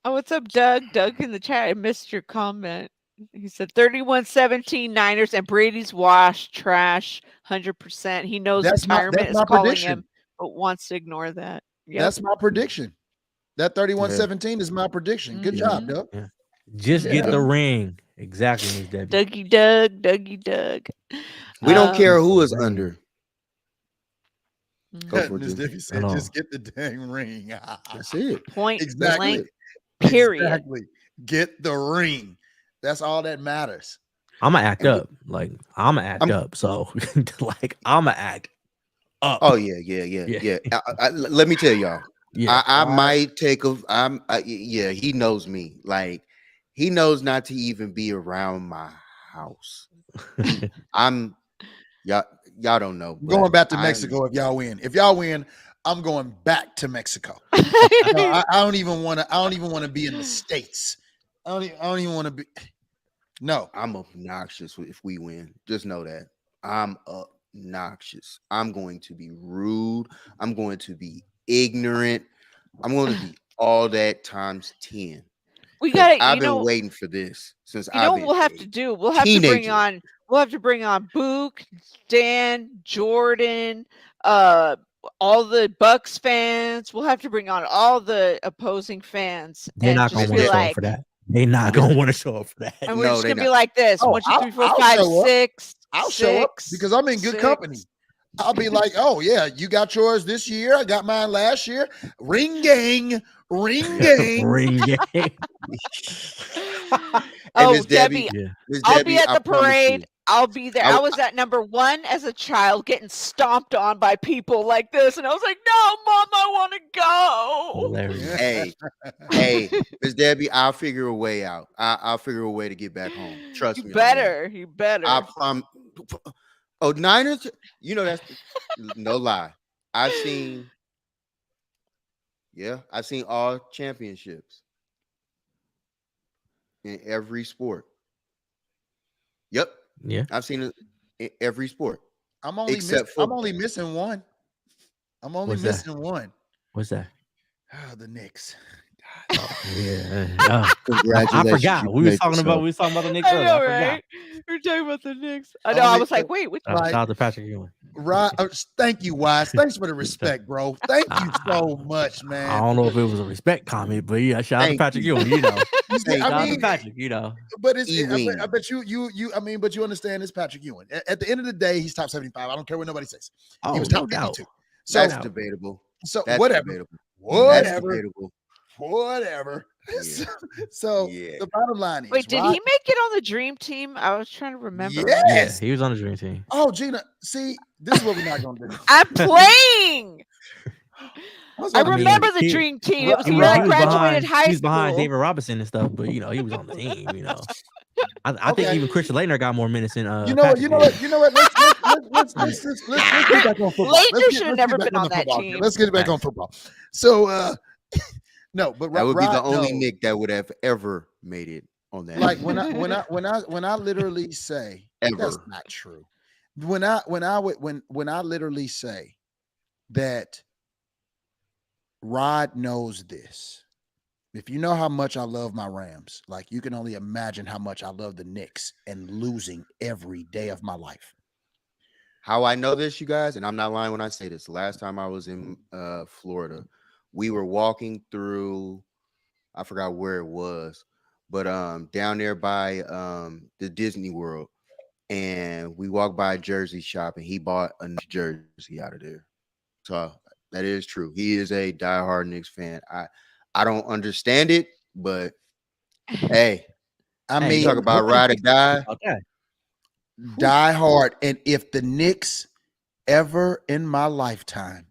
Oh, what's up, Doug? Doug in the chat. I missed your comment. He said 31-17 Niners and Brady's wash, trash, 100%. He knows retirement is calling him, but wants to ignore that. Yep. That's my prediction. That 31-17 is my prediction. Good job, Doug. Yeah. Just get the ring. Exactly, Ms. Debbie. Dougie Doug. We don't care who is under. Ms. Debbie said, just get the dang ring. That's it. Point exactly. blank, period. Exactly. Get the ring. That's all that matters. I'm gonna act up. Like I'm gonna act up. So like I'm gonna act up. Oh yeah. Let me tell y'all. Yeah, I might take he knows me. Like he knows not to even be around my house. Y'all don't know. Going back to Mexico if y'all win. If y'all win, I'm going back to Mexico. I don't even want to be in the States. I don't even want to be. No, I'm obnoxious if we win. Just know that I'm obnoxious. I'm going to be rude. I'm going to be ignorant. I'm going to be all that times 10. We got it. I've been waiting for this since I've been. We'll have to do. We'll have to bring on. We'll have to bring on Buke, Dan, Jordan, all the Bucs fans. We'll have to bring on all the opposing fans. They're not going to want to show up for that. They're not going to want to show up for that. And we're just going to be like this. 1, 2, 3, 4, 5, 6. I'll show up because I'm in good company. I'll be like, oh yeah, you got yours this year. I got mine last year. Ring gang. Ring gang. Oh, Debbie, I'll be at the parade. I'll be there. I was at number 1 as a child getting stomped on by people like this. And I was like, no, Mom, I want to go. Hilarious. Hey, Miss Debbie, I'll figure a way out. I'll figure a way to get back home. Trust me. You better. I promise. Oh, Niners, that's no lie. I've seen all championships in every sport. Yep. Yeah. I've seen it in every sport. I'm only missing one. I'm only missing one. What's that? Oh, the Knicks. Oh, yeah. Congratulations. I forgot. We was talking about the Knicks earlier. I know, right? We were talking about the Knicks. I know. I was like, wait, which shout out to Patrick Ewing. Right. Thank you, Wise. Thanks for the respect, bro. Thank you so much, man. I don't know if it was a respect comment, but yeah, shout out to Patrick Ewing. Shout out to Patrick. But I bet but you understand it's Patrick Ewing. At the end of the day, he's top 75. I don't care what nobody says. Oh, he was top 52. So that's debatable. So that's whatever. Debatable. Whatever. That's debatable. Whatever. Yeah. So the bottom line is, wait, did he make it on the dream team? I was trying to remember. Yes. Yeah, he was on the dream team. Oh, Gina, see, this is what we're not gonna do. I'm playing. I on the remember Patriots. the dream team. It was He the was- year I he was graduated high He was behind school. David Robinson and stuff, but he was on the team. I think Okay. even Christian Laettner got more minutes than You know what? Patrick You know did. what? You know what? Let's get back on football. Laettner should have Let's never get back been on that football. team. Let's get back on football. So no, but That would be the Rod, only no. Nick that would have ever made it on that. Like when I literally say that's Ever. not true. When I literally say that Rod knows this. If you know how much I love my Rams, like you can only imagine how much I love the Knicks and losing every day of my life. How I know this, you guys, and I'm not lying when I say this. Last time I was in Florida, we were walking through, I forgot where it was, but down there by the Disney World, and we walked by a jersey shop, and he bought a jersey out of there. So that is true. He is a diehard Knicks fan. I don't understand it, but hey, I Hey, mean, talk about ride or die. Okay. die hard. And if the Knicks ever in my lifetime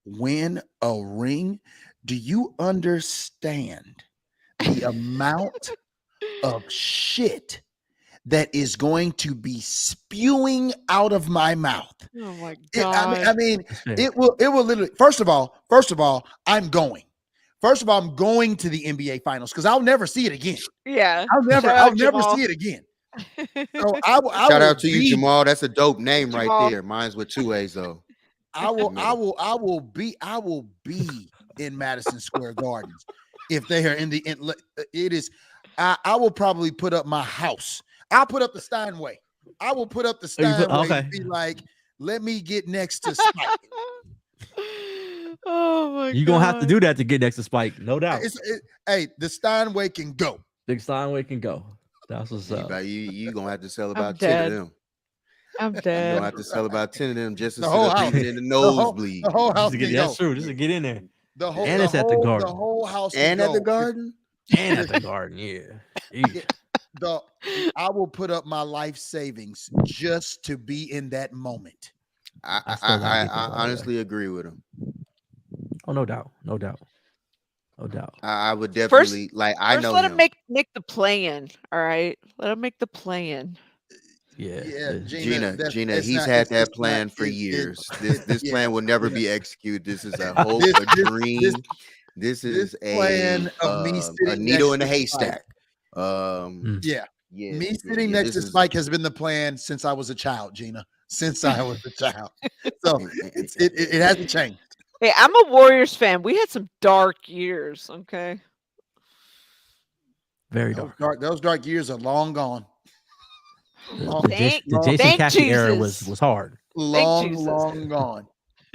win a ring, do you understand the amount of shit that is going to be spewing out of my mouth? Oh my I god! mean, That's fair. it will literally. First of all, I'm going. First of all, I'm going to the NBA Finals because I'll never see it again. Yeah. I'll never Jamal. see it again. So I Shout will out to you, be- Jamal. That's a dope name Jamal. right there. Mine's with 2 A's though. I will be in Madison Square Gardens if they are in the. It is. I will probably put up my house. I'll put up the Steinway. I will put up the Steinway okay. and be like, let me get next to Spike. Oh my god! You're gonna have to do that to get next to Spike, no doubt. Hey, the Steinway can go. Big Steinway can go. That's what's up. You gonna have to sell I'm about 10 dead. of them. I'm You dead. gonna have to sell about 10 of them just to The sit whole up house. even in the The whole nosebleed. house can go. That's true. Just to get in there. The whole, And the it's at the whole- Garden. The whole house can And at the go. garden. And at the Garden, yeah. I will put up my life savings just to be in that moment. I still gotta I get there, by the way. honestly agree with him. Oh, no doubt. I would definitely I First, know let him. him make the play-in. All right, let him make the play-in. Yeah. Gina, it's he's not- had it's that not- plan for it- years. This yeah, plan will never yeah. be executed. This is a hope, This- a dream. This is a plan of me a sitting needle in next a to Spike. haystack. Yeah. Yeah, Me yeah, sitting yeah, next to this is- Spike has been the plan since I was a child, Gina. Since I was a child. So it hasn't changed. Hey, I'm a Warriors fan. We had some dark years. Okay. Very Those dark. dark years are long gone. The Thank- Jason thank Cassie era Jesus. was hard. Long Jesus. gone.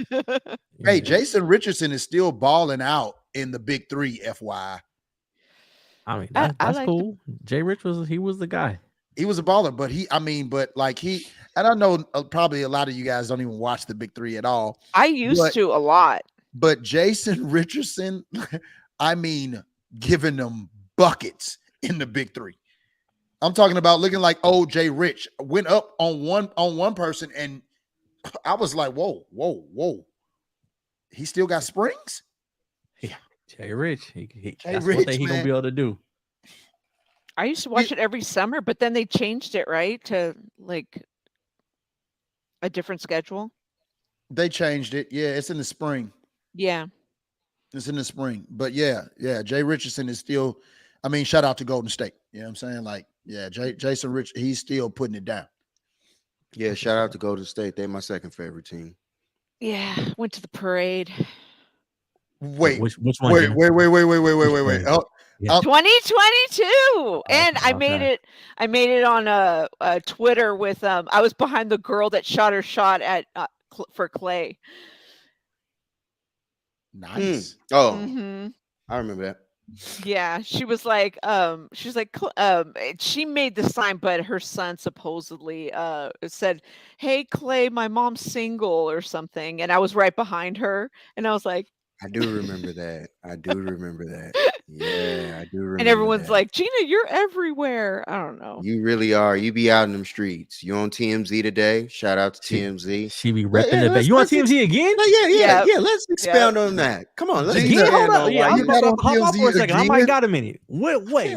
Hey, Yeah. Jason Richardson is still balling out in the big three, FYI. I mean, I that's like the- cool. Jay Rich was the guy. He was a baller, but and I know probably a lot of you guys don't even watch the big three at all. I used But- to a lot. But Jason Richardson, I mean, giving them buckets in the big three. I'm talking about looking like OJ Rich went up on one person, and I was like, whoa. He still got springs? Jay Rich. He Jay that's Rich, one thing he gonna man. be able to do. I used to watch it every summer, but then they changed it, right, to like a different schedule. They changed it. Yeah, it's in the spring. Yeah. It's in the spring. But yeah, Jay Richardson is still, I mean, shout out to Golden State. You know what I'm saying? Like, yeah, Jason Rich, he's still putting it down. Yeah, shout out to Golden State. They're my second favorite team. Yeah. Went to the parade. Wait, Which one? wait. Gina? Oh, Yeah. 2022. And I made okay. it. I made it on a Twitter with I was behind the girl that shot her shot at for Clay. nice. Oh, Hmm. I remember that. Yeah, she was like, she made the sign, but her son supposedly said, "Hey Clay, my mom's single" or something, and I was right behind her, and I was like, I do remember that. I do remember that. Yeah, I do remember And everyone's that. like, Gina, you're everywhere. I don't know. You really are. You be out in them streets. You on TMZ today? Shout out to TMZ. She be Let- repping yeah, the bait. let's- You on let's ex- TMZ again? Yeah. Let's expound on that. Come on, let's Gina, Again? Hold expand up. on Yeah, why I was you got about on to hop off for a TMZ second. I might again? got a minute. Wait, what?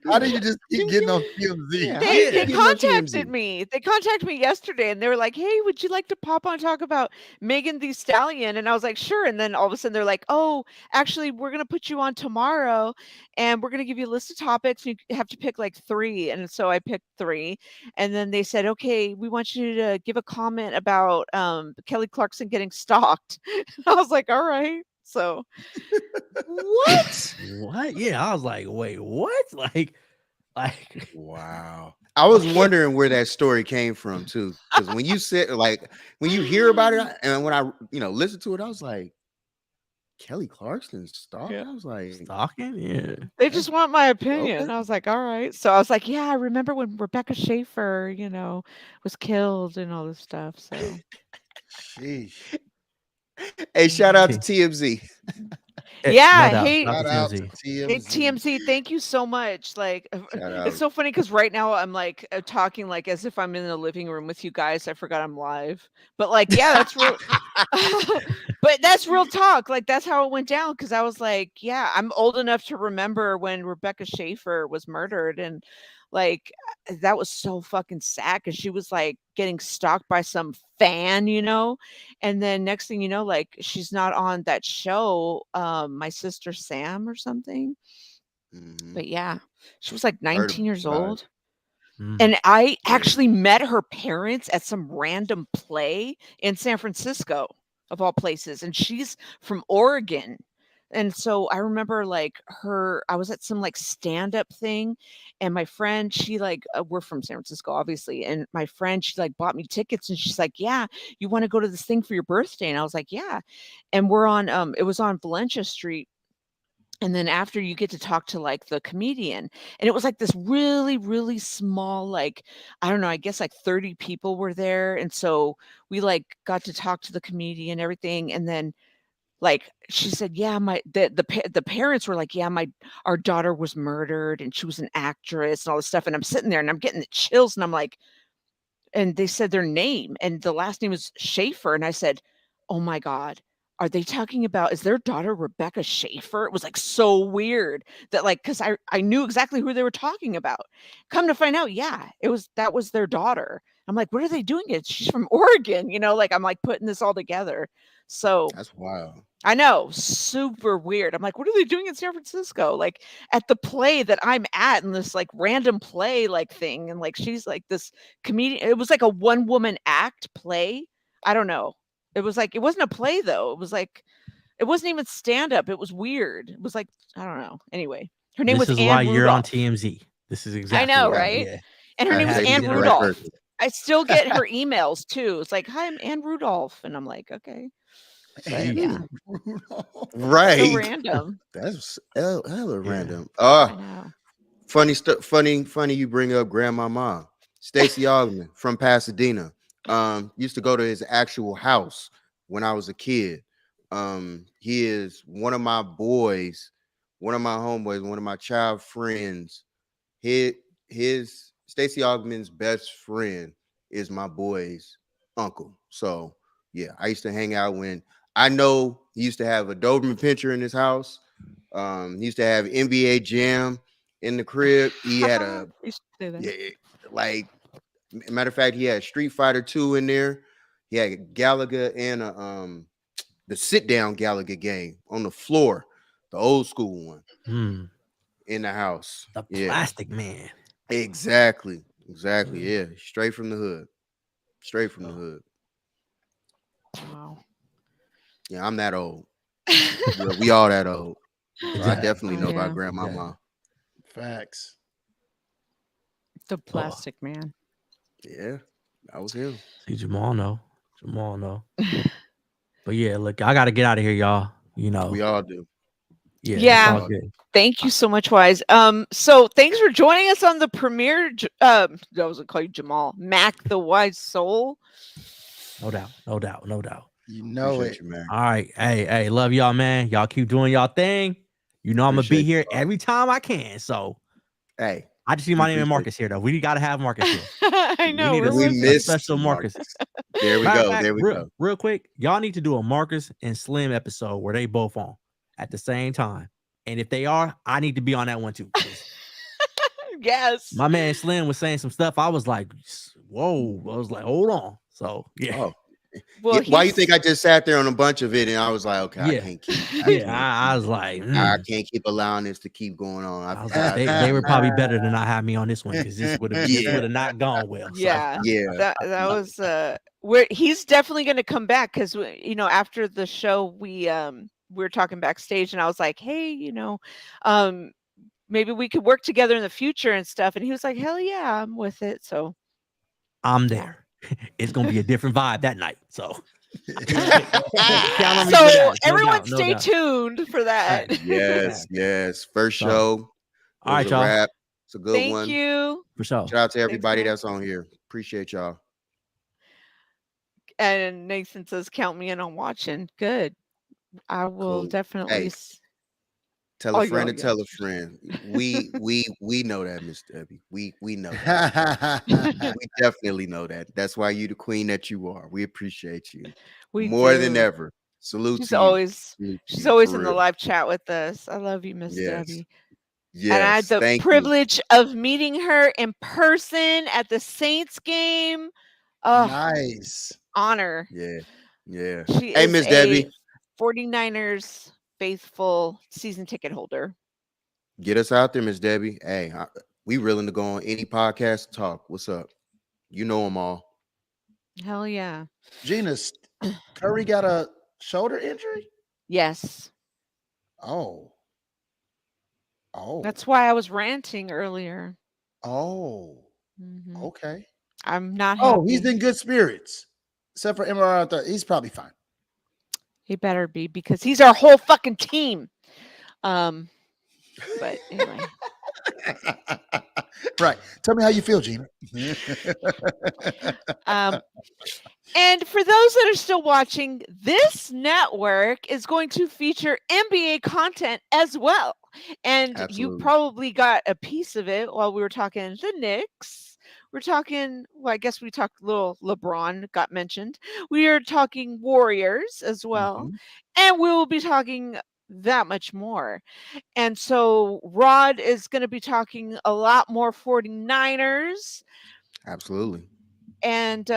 How do you just keep getting on TMZ? Yeah, They how they you getting on contacted TMZ? me. They contacted me yesterday and they were like, "Hey, would you like to pop on and talk about Megan Thee Stallion?" And I was like, "Sure." And then all of a sudden they're like, "Oh, actually, we're gonna put you on tomorrow and we're gonna give you a list of topics. You have to pick like 3." And so I picked 3. And then they said, "Okay, we want you to give a comment about Kelly Clarkson getting stalked." I was like, "All right." So What? What? Yeah, I was like, wait, what? Like Wow. I was wondering where that story came from too. Because when you said when you hear about it, and when I listened to it, I was like, Kelly Clarkson stalked? Yeah. I was like, stalking? Yeah. they just want my opinion. Okay. I was like, all right. So I was like, yeah, I remember when Rebecca Schaefer, was killed and all this stuff. So Sheesh. Hey, shout out to TMZ. yeah, no doubt. hey, Shout Shout out out to to TMZ. hey, TMZ. TMZ, thank you so much. Like, Shout it's out. so funny because right now I'm like talking like as if I'm in the living room with you guys. I forgot I'm live, but like, yeah, that's real. But that's real talk. Like, that's how it went down. Because I was like, yeah, I'm old enough to remember when Rebecca Schaefer was murdered, and like that was so fucking sad because she was like getting stalked by some fan, and then next thing you know, like she's not on that show, My Sister Sam or something. Mhm. But yeah, she was like Heard 19 years about it. old. Mm. And I Yeah. actually met her parents at some random play in San Francisco, of all places, and she's from Oregon. And so I remember like I was at some like stand-up thing, and my friend, she like we're from San Francisco, obviously, and my friend, she like bought me tickets, and she's like, "Yeah, you want to go to this thing for your birthday?" And I was like, "Yeah." And we're on it was on Valencia Street. And then after you get to talk to like the comedian, and it was like this really, really small, like, I don't know, I guess like 30 people were there. And so we like got to talk to the comedian and everything. And then like she said, yeah, the parents were like, yeah, our daughter was murdered and she was an actress and all this stuff. And I'm sitting there and I'm getting the chills and I'm like, and they said their name and the last name was Schaefer. And I said, oh my God, are they talking about, is their daughter Rebecca Schaefer? It was like so weird that like, cause I knew exactly who they were talking about. Come to find out, yeah, that was their daughter. I'm like, what are they doing? She's from Oregon, like I'm like putting this all together. So That's wild. I know, super weird. I'm like, what are they doing in San Francisco? Like at the play that I'm at in this like random play like thing. And like she's like this comedian. It was like a one woman act play. I don't know. It was like it wasn't a play though. It was like it wasn't even stand up. It was weird. It was like, I don't know. Anyway, her name This was is why Ann you're on Rudolph. TMZ. This is I exactly know, why. right? Yeah. And her You name was had to Ann get it right. Rudolph. person. I still get her emails too. It's like, hi, I'm Ann Rudolph. And I'm like, okay. So, And yeah. Rudolph. So Right. random. That's hella random. I know. Funny stuff. Funny you bring up Grandma Mom. Stacey Augman from Pasadena. Used to go to his actual house when I was a kid. He is one of my boys, one of my homeboys, one of my child friends. His Stacey Augman's best friend is my boy's uncle. So yeah, I used to hang out when I know he used to have a Doberman Pinscher in his house. He used to have NBA Jam in the crib. He had a You should say that. yeah, like matter of fact, he had Street Fighter 2 in there. He had Galaga and the sit down Galaga game on the floor, the old school one in the house. The Yeah, Plastic Man. exactly. Yeah, straight from the hood. Straight from the hood. Wow. Yeah, I'm that old. We all that old. So I Exactly. definitely know about Grandma Exactly. Mom. Facts. The Plastic Man. Yeah, that was him. See, Jamal know. But yeah, look, I gotta get out of here, y'all. We all do. Yeah, Yeah. it's all good. Thank you so much, Wise. So thanks for joining us on the premiere. I was gonna call you Jamal. Mac the Wise Soul. No doubt. You know Appreciate it. you, man. All right. Hey, love y'all, man. Y'all keep doing y'all thing. You know I'm gonna be Appreciate here you, every time I can. So Hey, I just see we my name and appreciate Marcus here though. We gotta have Marcus here. I We know. need Where We was a he? missed special Marcus. There we Matter of go. fact, There we go. real quick, y'all need to do a Marcus and Slim episode where they both on at the same time. And if they are, I need to be on that one too. 'Cause Yes. my man Slim was saying some stuff. I was like, whoa. I was like, hold on. So yeah. Oh, Well, why you think I just sat there on a bunch of it and I was like, okay, I Yeah. can't keep. I was like, I can't keep allowing this to keep going on. I was like, they were probably better than not have me on this one because this would have Yeah. not gone well. Yeah. Yeah, That was where he's definitely going to come back because you know after the show we were talking backstage and I was like, hey, you know, maybe we could work together in the future and stuff. And he was like, hell yeah, I'm with it. So I'm there. It's gonna be a different vibe that night. So so everyone stay tuned for that. yes. First So, show. All right, was a y'all. wrap. It's a good Thank one. you. For sure. Shout out to everybody man. that's on here. Appreciate y'all. And Nathan says, count me in on watching. Good. I will Cool. definitely. Hey, tell a friend to tell a friend. We know that, Miss Debbie. We know that. We definitely know that. That's why you the queen that you are. We appreciate you more than ever. Salute she's to always you. she's always for in the real. live chat with us. I love you, Miss Yes. Debbie. Yes. And I had the thank you. privilege of meeting her in person at the Saints game. Oh, Nice. honor. Yeah. She Hey, is Miss a Debbie. 49ers faithful season ticket holder. Get us out there, Miss Debbie. Hey, we willing to go on any podcast to talk. What's up? You know them all. Hell yeah. Gina, Curry got a shoulder injury? Yes. Oh. That's why I was ranting earlier. Oh. Mhm. Okay. I'm not happy. Oh, he's in good spirits. Except for MRI. He's probably fine. He better be because he's our whole fucking team. But anyway. Right. Tell me how you feel, Gina. And for those that are still watching, this network is going to feature NBA content as well. And you probably got a piece of it while we were talking the Knicks. We're talking, well, I guess we talked a little LeBron got mentioned. We are talking Warriors as well. And we will be talking that much more. And so Rod is going to be talking a lot more 49ers. Absolutely. And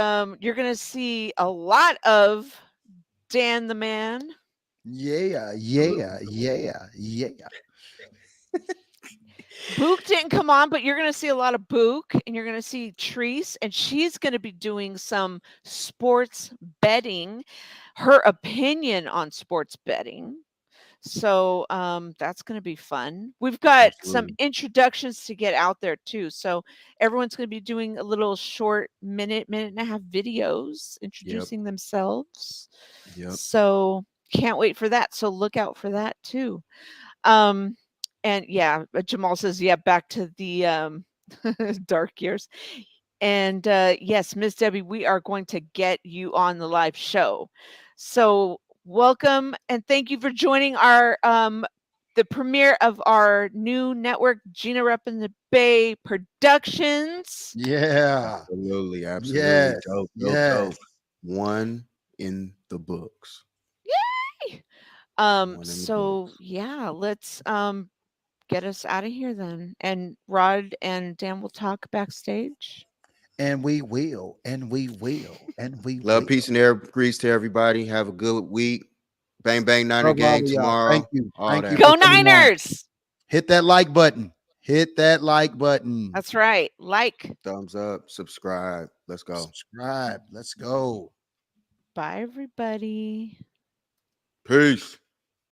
you're going to see a lot of Dan the Man. Yeah. Buke didn't come on, but you're going to see a lot of Buke, and you're going to see Trice, and she's going to be doing some sports betting, her opinion on sports betting. So that's going to be fun. We've got some introductions to get out there too. So everyone's going to be doing a little short minute and a half videos introducing themselves. So can't wait for that. So look out for that too. And yeah, Jamal says, yeah, back to the dark years. And yes, Miss Debbie, we are going to get you on the live show. So welcome and thank you for joining our the premiere of our new network, GinaReppinDaBay Productions. Yeah. Absolutely. Yes. Dope. One in the books. Yay! So yeah, let's get us out of here then. And Rod and Dan will talk backstage. And we will. Love, peace, and air grease to everybody. Have a good week. Bang, bang, Niner gang tomorrow. Thank you. Go Niners. Hit that like button. That's right. Like. Thumbs up. Subscribe. Let's go. Subscribe. Let's go. Bye, everybody. Peace.